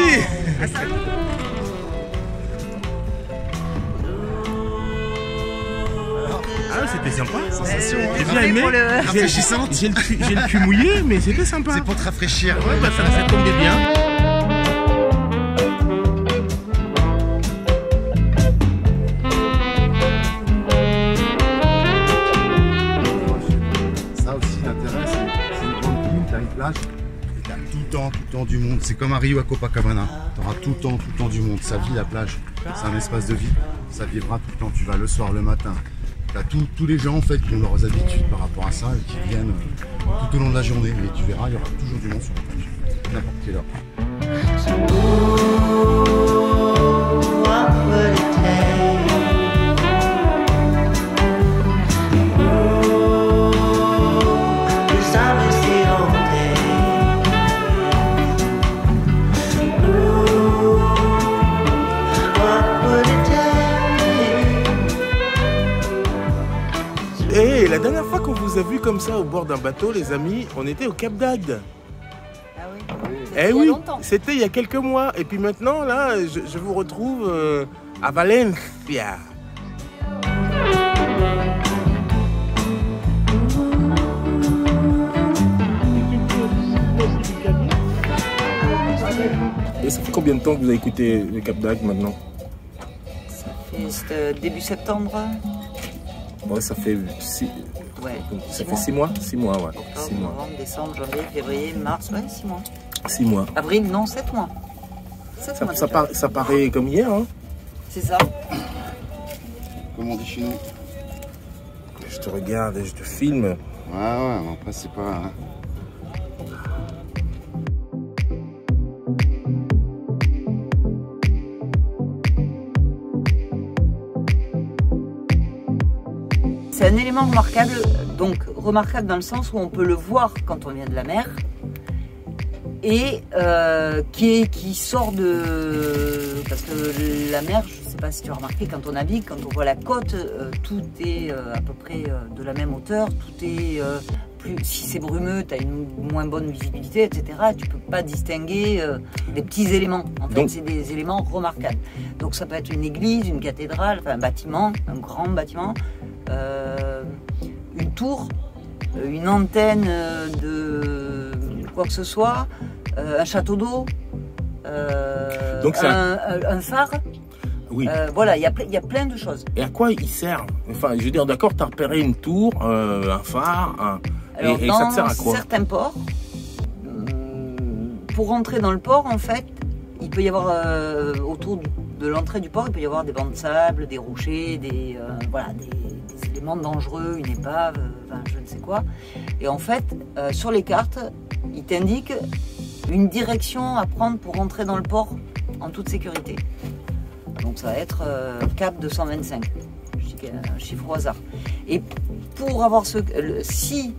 Speaker 7: Ah, c'était sympa.
Speaker 6: Sensation,
Speaker 7: J'ai bien aimé.
Speaker 6: Rafraîchissante.
Speaker 7: J'ai le cul mouillé, mais c'était sympa.
Speaker 6: C'est pour te rafraîchir.
Speaker 7: Ouais, bah, ça tombait bien.
Speaker 6: Ça aussi, l'intérêt, c'est une grande ville, t'as une plage, et t'as tout le temps du monde. C'est comme à Rio à Copacabana. T'auras tout le temps du monde. Ça vit la plage. C'est un espace de vie. Ça vivra tout le temps. Tu vas le soir, le matin. T'as tous les gens en fait qui ont leurs habitudes par rapport à ça et qui viennent tout au long de la journée. Et tu verras, il y aura toujours du monde sur la plage. N'importe quelle heure.
Speaker 8: What would it take? This time is the old day. What would it take?
Speaker 1: Et la dernière fois qu'on vous a vu comme ça au bord d'un bateau, les amis, on était au Cap d'Agde.
Speaker 9: Ah oui.
Speaker 1: Eh
Speaker 9: Il y a
Speaker 1: oui,
Speaker 9: longtemps.
Speaker 1: c'était il y a quelques mois. Et puis maintenant, là, je vous retrouve à Valencia. Et ça fait combien de temps que vous avez écouté le Cap d'Agde maintenant?
Speaker 9: C'était début septembre.
Speaker 1: Ouais, ça fait 6 mois. 6 mois, ouais.
Speaker 9: Octobre,
Speaker 1: 6 mois.
Speaker 9: novembre, décembre, janvier, février, mars, ouais, 6 mois.
Speaker 1: 6 mois.
Speaker 9: Avril, non, 7 mois. 7 mois.
Speaker 1: Ça paraît comme hier, hein?
Speaker 9: C'est ça.
Speaker 6: Comme on dit chez nous.
Speaker 1: Je te regarde et je te filme.
Speaker 6: Ouais, mais après c'est pas... Hein.
Speaker 9: C'est un élément remarquable, donc remarquable dans le sens où on peut le voir quand on vient de la mer et qui sort de... Parce que la mer, je ne sais pas si tu as remarqué, quand on navigue, quand on voit la côte, tout est à peu près de la même hauteur, tout est... si c'est brumeux, tu as une moins bonne visibilité, etc. Tu ne peux pas distinguer des petits éléments. En fait, c'est des éléments remarquables. Donc ça peut être une église, une cathédrale, enfin un bâtiment, un grand bâtiment, une tour, une antenne de quoi que ce soit, un château d'eau, un phare.
Speaker 1: Oui.
Speaker 9: Voilà, il y a plein de choses.
Speaker 1: Et à quoi il sert? Enfin, je veux dire, d'accord, tu as repéré une tour, un phare,
Speaker 9: Alors,
Speaker 1: et ça te sert à quoi?
Speaker 9: Dans certains ports, pour rentrer dans le port, en fait, il peut y avoir autour de l'entrée du port, il peut y avoir des bancs de sable, des rochers, des éléments dangereux, une épave, je ne sais quoi. Et en fait, sur les cartes, il t'indique une direction à prendre pour rentrer dans le port en toute sécurité. Donc ça va être cap 225, je dis un chiffre au hasard. Et pour avoir si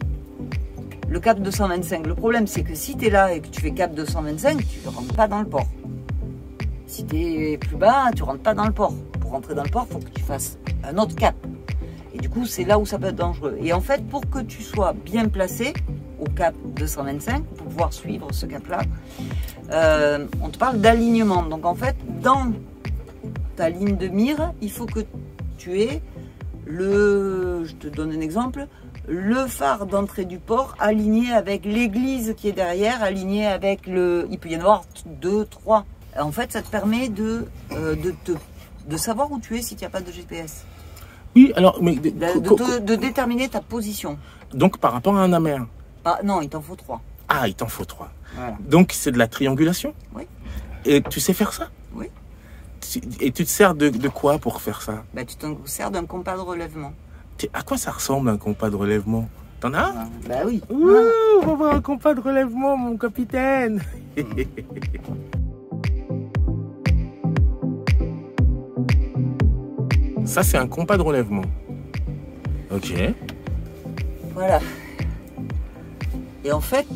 Speaker 9: le cap 225, le problème c'est que si tu es là et que tu fais cap 225, tu ne rentres pas dans le port. Si tu es plus bas, tu ne rentres pas dans le port. Pour rentrer dans le port, il faut que tu fasses un autre cap. Et du coup, c'est là où ça peut être dangereux. Et en fait, pour que tu sois bien placé au cap 225, pour pouvoir suivre ce cap-là, on te parle d'alignement. Donc en fait, dans ta ligne de mire, il faut que tu aies je te donne un exemple, le phare d'entrée du port aligné avec l'église qui est derrière, aligné avec le... Il peut y en avoir 2, 3. En fait, ça te permet de savoir où tu es si tu n'as pas de GPS.
Speaker 1: Oui, alors... Mais,
Speaker 9: de déterminer ta position.
Speaker 1: Donc par rapport à un amer.
Speaker 9: Ah, non, il t'en faut 3.
Speaker 1: Ah, il t'en faut 3.
Speaker 9: Voilà.
Speaker 1: Donc c'est de la triangulation?
Speaker 9: Oui.
Speaker 1: Et tu sais faire ça?
Speaker 9: Oui.
Speaker 1: Et tu te sers de quoi pour faire ça?
Speaker 9: Bah, tu t'en sers d'un compas de relèvement.
Speaker 1: À quoi ça ressemble un compas de relèvement? T'en as un?
Speaker 9: Bah oui.
Speaker 1: Ouh, on va voir un compas de relèvement, mon capitaine. Ça, c'est un compas de relèvement. Ok.
Speaker 9: Voilà. Et en fait,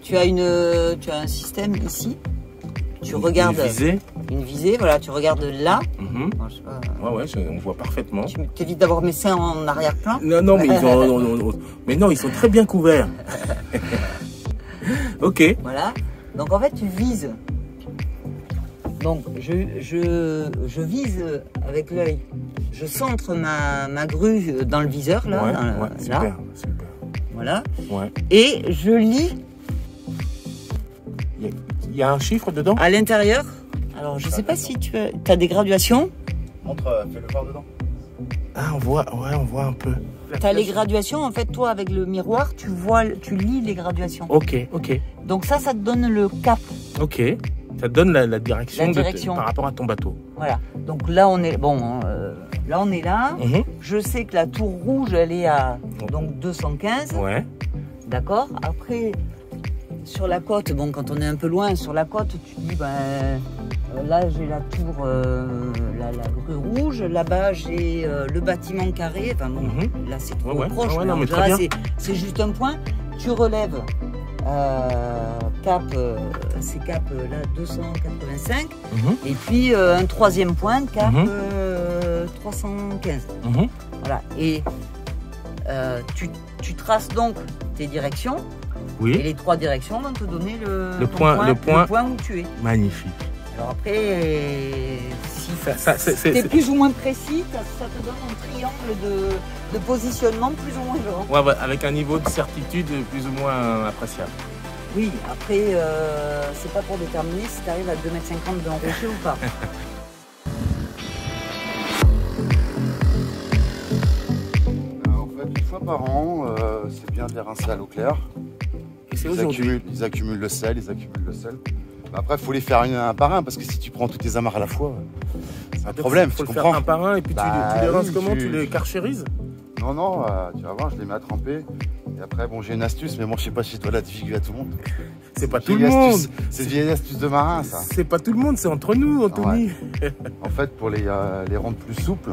Speaker 9: tu as un système ici. Tu regardes une visée, voilà, tu regardes là.
Speaker 1: Bon, je sais pas, ouais, on voit parfaitement.
Speaker 9: Tu t'évites d'avoir mes seins en arrière-plan.
Speaker 1: Non, mais mais non, ils sont très bien couverts. Ok.
Speaker 9: Voilà. Donc en fait, tu vises. Donc je vise avec l'œil. Je centre ma grue dans le viseur là.
Speaker 1: Ouais, super.
Speaker 9: Voilà.
Speaker 1: Ouais.
Speaker 9: Et je lis.
Speaker 1: Il y a un chiffre dedans? À
Speaker 9: l'intérieur. Alors, je sais pas si tu as des graduations.
Speaker 6: Montre, fais-le voir dedans.
Speaker 1: Ah, on voit un peu.
Speaker 9: Tu as les graduations, en fait, toi, avec le miroir, tu lis les graduations.
Speaker 1: Ok.
Speaker 9: Donc ça te donne le cap.
Speaker 1: Ok. Ça te donne la direction, par rapport à ton bateau.
Speaker 9: Voilà. Donc là, on est là. Je sais que la tour rouge, elle est à donc 215.
Speaker 1: Ouais.
Speaker 9: D'accord. Après... Sur la côte, bon, quand on est un peu loin, sur la côte, tu te dis, là j'ai la tour, la grue rouge, là-bas j'ai le bâtiment carré, enfin bon, là c'est trop proche, mais là c'est juste un point. Tu relèves c'est cap là 285, et puis un troisième point, cap 315. Voilà, et tu traces donc tes directions.
Speaker 1: Oui.
Speaker 9: Et les 3 directions vont te donner le point où tu es.
Speaker 1: Magnifique.
Speaker 9: Alors après, si c'est plus ou moins précis, ça te donne un triangle de positionnement plus ou moins grand.
Speaker 1: Ouais, avec un niveau de certitude plus ou moins appréciable.
Speaker 9: Oui, après, c'est pas pour déterminer si tu arrives à 2,50 m d'un rocher ou pas.
Speaker 10: En fait, une fois par an, c'est bien de les rincer à l'eau claire. Ils accumulent le sel, Après, il faut les faire un par un, parce que si tu prends tous tes amarres à la fois, c'est un problème.
Speaker 1: Il faut le faire un par un, et puis tu les rinces comment? Tu les carchérises?
Speaker 10: Non, tu vas voir, je les mets à tremper. Et après, bon, j'ai une astuce, mais bon, je sais pas si je dois la divulguer à tout le monde.
Speaker 1: C'est pas tout le monde.
Speaker 10: C'est une vieille astuce de marin, ça.
Speaker 1: C'est pas tout le monde, c'est entre nous, Anthony.
Speaker 10: Ouais. En fait, pour les rendre plus souples,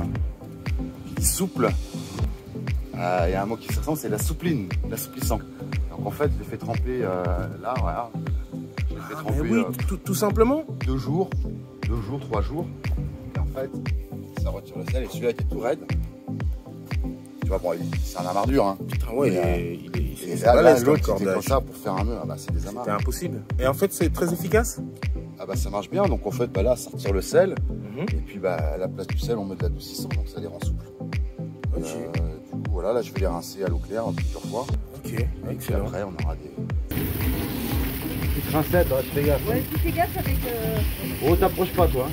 Speaker 10: il y a un mot qui se ressemble, c'est la soupline, l'assouplissant. Donc en fait, je les fais tremper là, voilà. Je les fais tremper
Speaker 1: tout simplement
Speaker 10: 2 jours, 3 jours. Et en fait, ça retire le sel et celui-là qui est tout raide. Tu vois, bon, c'est un amarre dur. Hein.
Speaker 1: Putain, ouais,
Speaker 10: et là l'autre, c'était comme ça pour faire un nœud. Ah, bah, c'est des amarres.
Speaker 1: C'était impossible. Et en fait, c'est très efficace?
Speaker 10: Ah, bah, ça marche bien. Donc en fait, là, ça retire le sel. Et puis, à la place du sel, on met de l'adoucissant. Donc ça les rend souples. Du coup, voilà, là, je vais les rincer à l'eau claire plusieurs fois.
Speaker 1: Ok,
Speaker 10: et puis après, on aura des
Speaker 6: petites rincettes, fais gaffe.
Speaker 5: Ouais, tu fais gaffe avec.
Speaker 6: Oh, t'approches pas, toi.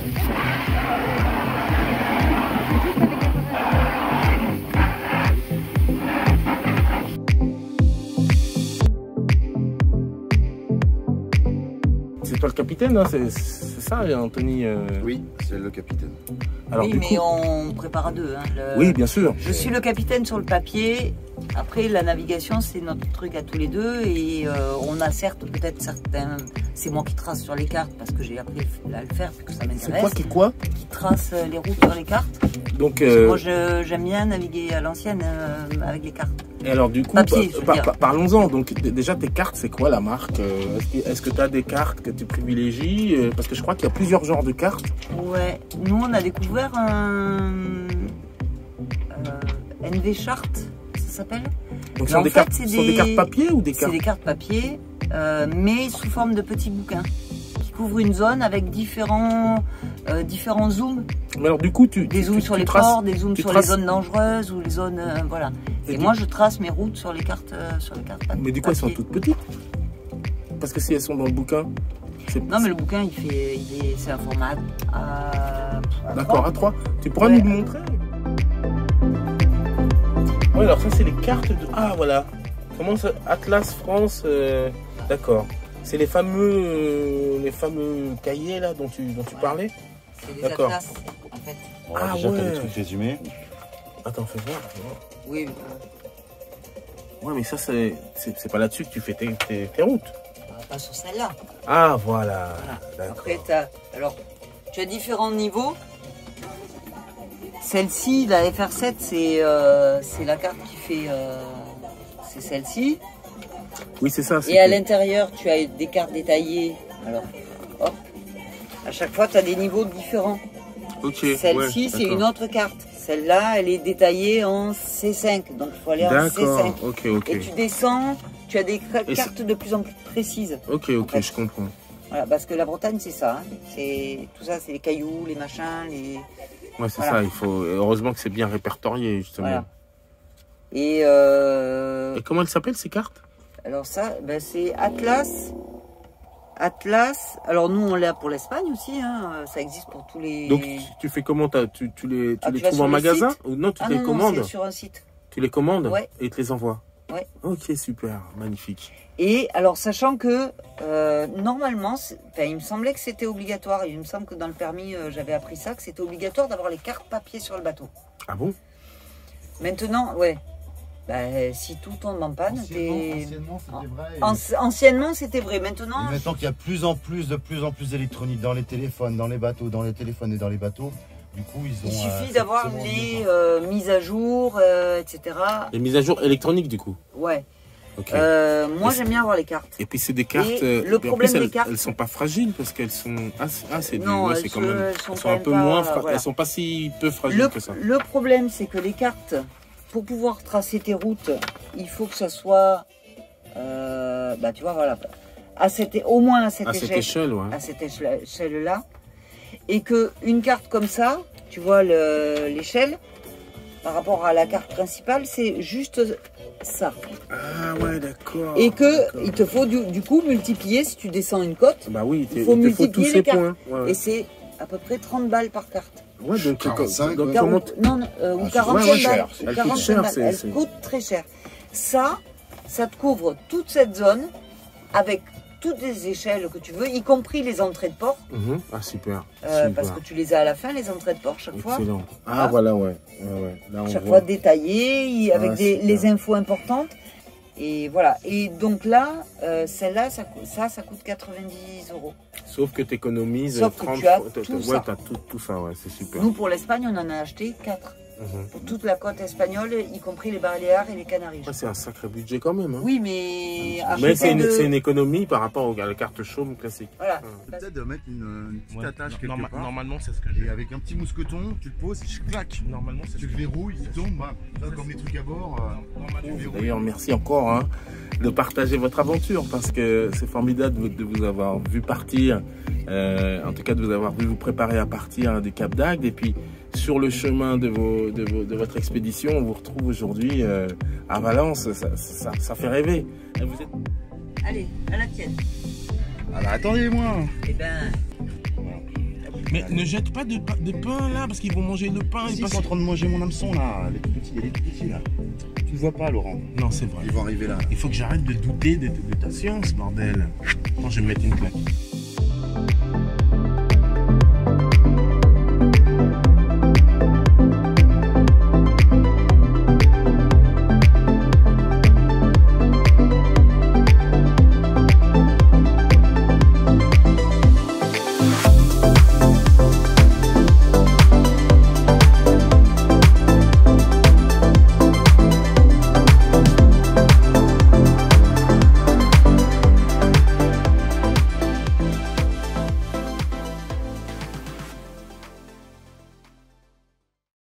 Speaker 1: C'est toi le capitaine, hein, c'est ça, Anthony?
Speaker 10: Oui, c'est le capitaine.
Speaker 9: Alors, oui, mais on prépare à 2. Hein,
Speaker 1: oui, bien sûr.
Speaker 9: Je suis le capitaine sur le papier. Après, la navigation, c'est notre truc à tous les deux. Et on a certes, peut-être certains... C'est moi qui trace sur les cartes parce que j'ai appris à le faire, parce que ça m'intéresse.
Speaker 1: C'est quoi
Speaker 9: qui trace les routes sur les cartes.
Speaker 1: Donc,
Speaker 9: moi, j'aime bien naviguer à l'ancienne avec les cartes.
Speaker 1: Et alors, du coup, parlons-en. Donc, déjà, tes cartes, c'est quoi la marque? Est-ce que tu as des cartes que tu privilégies? Parce que je crois qu'il y a plusieurs genres de cartes.
Speaker 9: Ouais. Nous, on a découvert un NV Chart, ça s'appelle.
Speaker 1: Donc, ce sont des cartes papier ou des cartes?
Speaker 9: C'est des cartes papier, mais sous forme de petits bouquins qui couvrent une zone avec différents zooms.
Speaker 1: Mais alors du coup,
Speaker 9: des zooms sur les ports, des zooms sur les zones dangereuses ou les zones, voilà. Et moi, je trace mes routes sur les cartes,
Speaker 1: Mais du coup, elles sont toutes petites. Parce que si elles sont dans le bouquin.
Speaker 9: Non, mais le bouquin, c'est un format
Speaker 1: D'accord, A3. Tu pourras nous le montrer? Oui, alors ça, c'est les cartes de. Ah, voilà. Comment ça? Atlas France. D'accord. C'est les fameux cahiers là dont tu parlais.
Speaker 9: C'est des atlas, en fait.
Speaker 10: Bon, déjà, t'as des trucs résumés.
Speaker 1: Attends, fais voir.
Speaker 9: Oui.
Speaker 1: Ouais, mais ça, c'est pas là-dessus que tu fais tes routes.
Speaker 9: Pas sur celle-là.
Speaker 1: Ah, voilà.
Speaker 9: Après, tu as différents niveaux. Celle-ci, la FR7, c'est la carte qui fait... c'est celle-ci.
Speaker 1: Oui, c'est ça.
Speaker 9: Et à l'intérieur, tu as des cartes détaillées. Alors, hop. À chaque fois, tu as des niveaux différents.
Speaker 1: Ok.
Speaker 9: Celle-ci, c'est une autre carte. Celle-là, elle est détaillée en C5. Donc, il faut aller en C5.
Speaker 1: Ok.
Speaker 9: Et tu descends, tu as des cartes de plus en plus précises.
Speaker 1: Ok, en fait. Je comprends.
Speaker 9: Voilà, parce que la Bretagne, c'est ça. Hein. Tout ça, c'est les cailloux, les machins, les...
Speaker 1: Ouais, c'est ça. Il faut... Heureusement que c'est bien répertorié, justement.
Speaker 9: Voilà.
Speaker 1: Et comment elles s'appellent, ces cartes?
Speaker 9: Alors ça, c'est Atlas. Atlas. Alors nous, on l'a pour l'Espagne aussi. Hein. Ça existe pour tous les...
Speaker 1: Donc, tu fais comment? Tu les trouves en magasin? Ou non, tu les commandes?
Speaker 9: Non, c'est sur un site.
Speaker 1: Tu les commandes?
Speaker 9: Ouais.
Speaker 1: Et ils te les envoient?
Speaker 9: Ouais.
Speaker 1: Ok, super. Magnifique.
Speaker 9: Et alors, sachant que normalement, il me semblait que c'était obligatoire. Il me semble que dans le permis, j'avais appris ça, que c'était obligatoire d'avoir les cartes papier sur le bateau.
Speaker 1: Ah bon?
Speaker 9: Maintenant, ouais. Si tout tombe en panne,
Speaker 10: anciennement, c'était vrai.
Speaker 9: Anciennement, c'était vrai. Maintenant,
Speaker 10: qu'il y a de plus en plus d'électronique dans les téléphones, dans les bateaux, dans les téléphones et dans les bateaux, du coup, il
Speaker 9: suffit d'avoir les mises à jour, etc.
Speaker 1: Les mises à jour électroniques, du coup?
Speaker 9: Ouais.
Speaker 1: Okay.
Speaker 9: Moi, j'aime bien avoir les cartes.
Speaker 1: Et puis, c'est des cartes.
Speaker 9: Le problème des cartes,
Speaker 1: elles sont pas fragiles parce qu'elles sont.
Speaker 9: Non,
Speaker 1: c'est quand même. Elles sont un peu moins. Voilà. Elles sont pas si peu fragiles que ça.
Speaker 9: Le problème, c'est que les cartes, pour pouvoir tracer tes routes, il faut que ça soit, tu vois, voilà, au moins à cette échelle,
Speaker 1: ouais.
Speaker 9: À cette échelle-là, et que une carte comme ça, tu vois l'échelle, par rapport à la carte principale, c'est juste ça.
Speaker 1: Ah ouais, d'accord.
Speaker 9: Et que il te faut du coup multiplier, si tu descends une côte,
Speaker 1: bah oui,
Speaker 9: il faut multiplier les cartes.
Speaker 1: Points. Ouais.
Speaker 9: Et c'est à peu près 30 balles par carte.
Speaker 1: Ouais, donc
Speaker 10: 45,
Speaker 9: ou 45 balles. Elle coûte très cher. Ça te couvre toute cette zone avec toutes les échelles que tu veux, y compris les entrées de port.
Speaker 1: Ah, super.
Speaker 9: Parce que tu les as à la fin, les entrées de port, chaque fois.
Speaker 1: Excellent. Ah, voilà, ouais. Là,
Speaker 9: chaque fois détaillées, avec les infos importantes. Et voilà. Et donc là, celle-là, ça coûte 90 €.
Speaker 1: Sauf que tu économises
Speaker 9: 30 que tu as tout ça.
Speaker 1: Ouais, tu as tout ça, ouais, c'est super.
Speaker 9: Nous, pour l'Espagne, on en a acheté 4. Pour toute la côte espagnole, y compris les Baléares et les Canaries.
Speaker 1: Ouais, c'est un sacré budget quand même. Hein.
Speaker 9: Oui, mais...
Speaker 1: Mais c'est une économie par rapport à la carte chaume classique.
Speaker 9: Voilà.
Speaker 10: Peut-être de mettre une petite attache quelque part.
Speaker 7: Normalement, c'est ce que j'ai.
Speaker 10: Et avec un petit mousqueton, tu le poses, clac.
Speaker 7: Normalement, c'est
Speaker 10: tu le verrouilles, il tombe. Là, comme les trucs à bord.
Speaker 1: D'ailleurs, merci encore de partager votre aventure parce que c'est formidable de vous avoir vu partir. En tout cas, de vous avoir vu vous préparer à partir du Cap d'Agde. Et puis, sur le chemin de votre expédition, on vous retrouve aujourd'hui à Valence. Ça fait rêver. Vous êtes...
Speaker 9: Allez, à la tienne.
Speaker 10: Alors, attendez-moi.
Speaker 9: Eh ben...
Speaker 7: Mais ne jette pas de pain là, parce qu'ils vont manger le pain.
Speaker 10: Ils sont en train de manger mon hameçon là, les tout petits là. Tu le vois pas, Laurent?
Speaker 7: Non, c'est vrai.
Speaker 10: Ils vont arriver là.
Speaker 7: Il faut que j'arrête de douter de ta science, bordel. Attends, je vais me mettre une claque.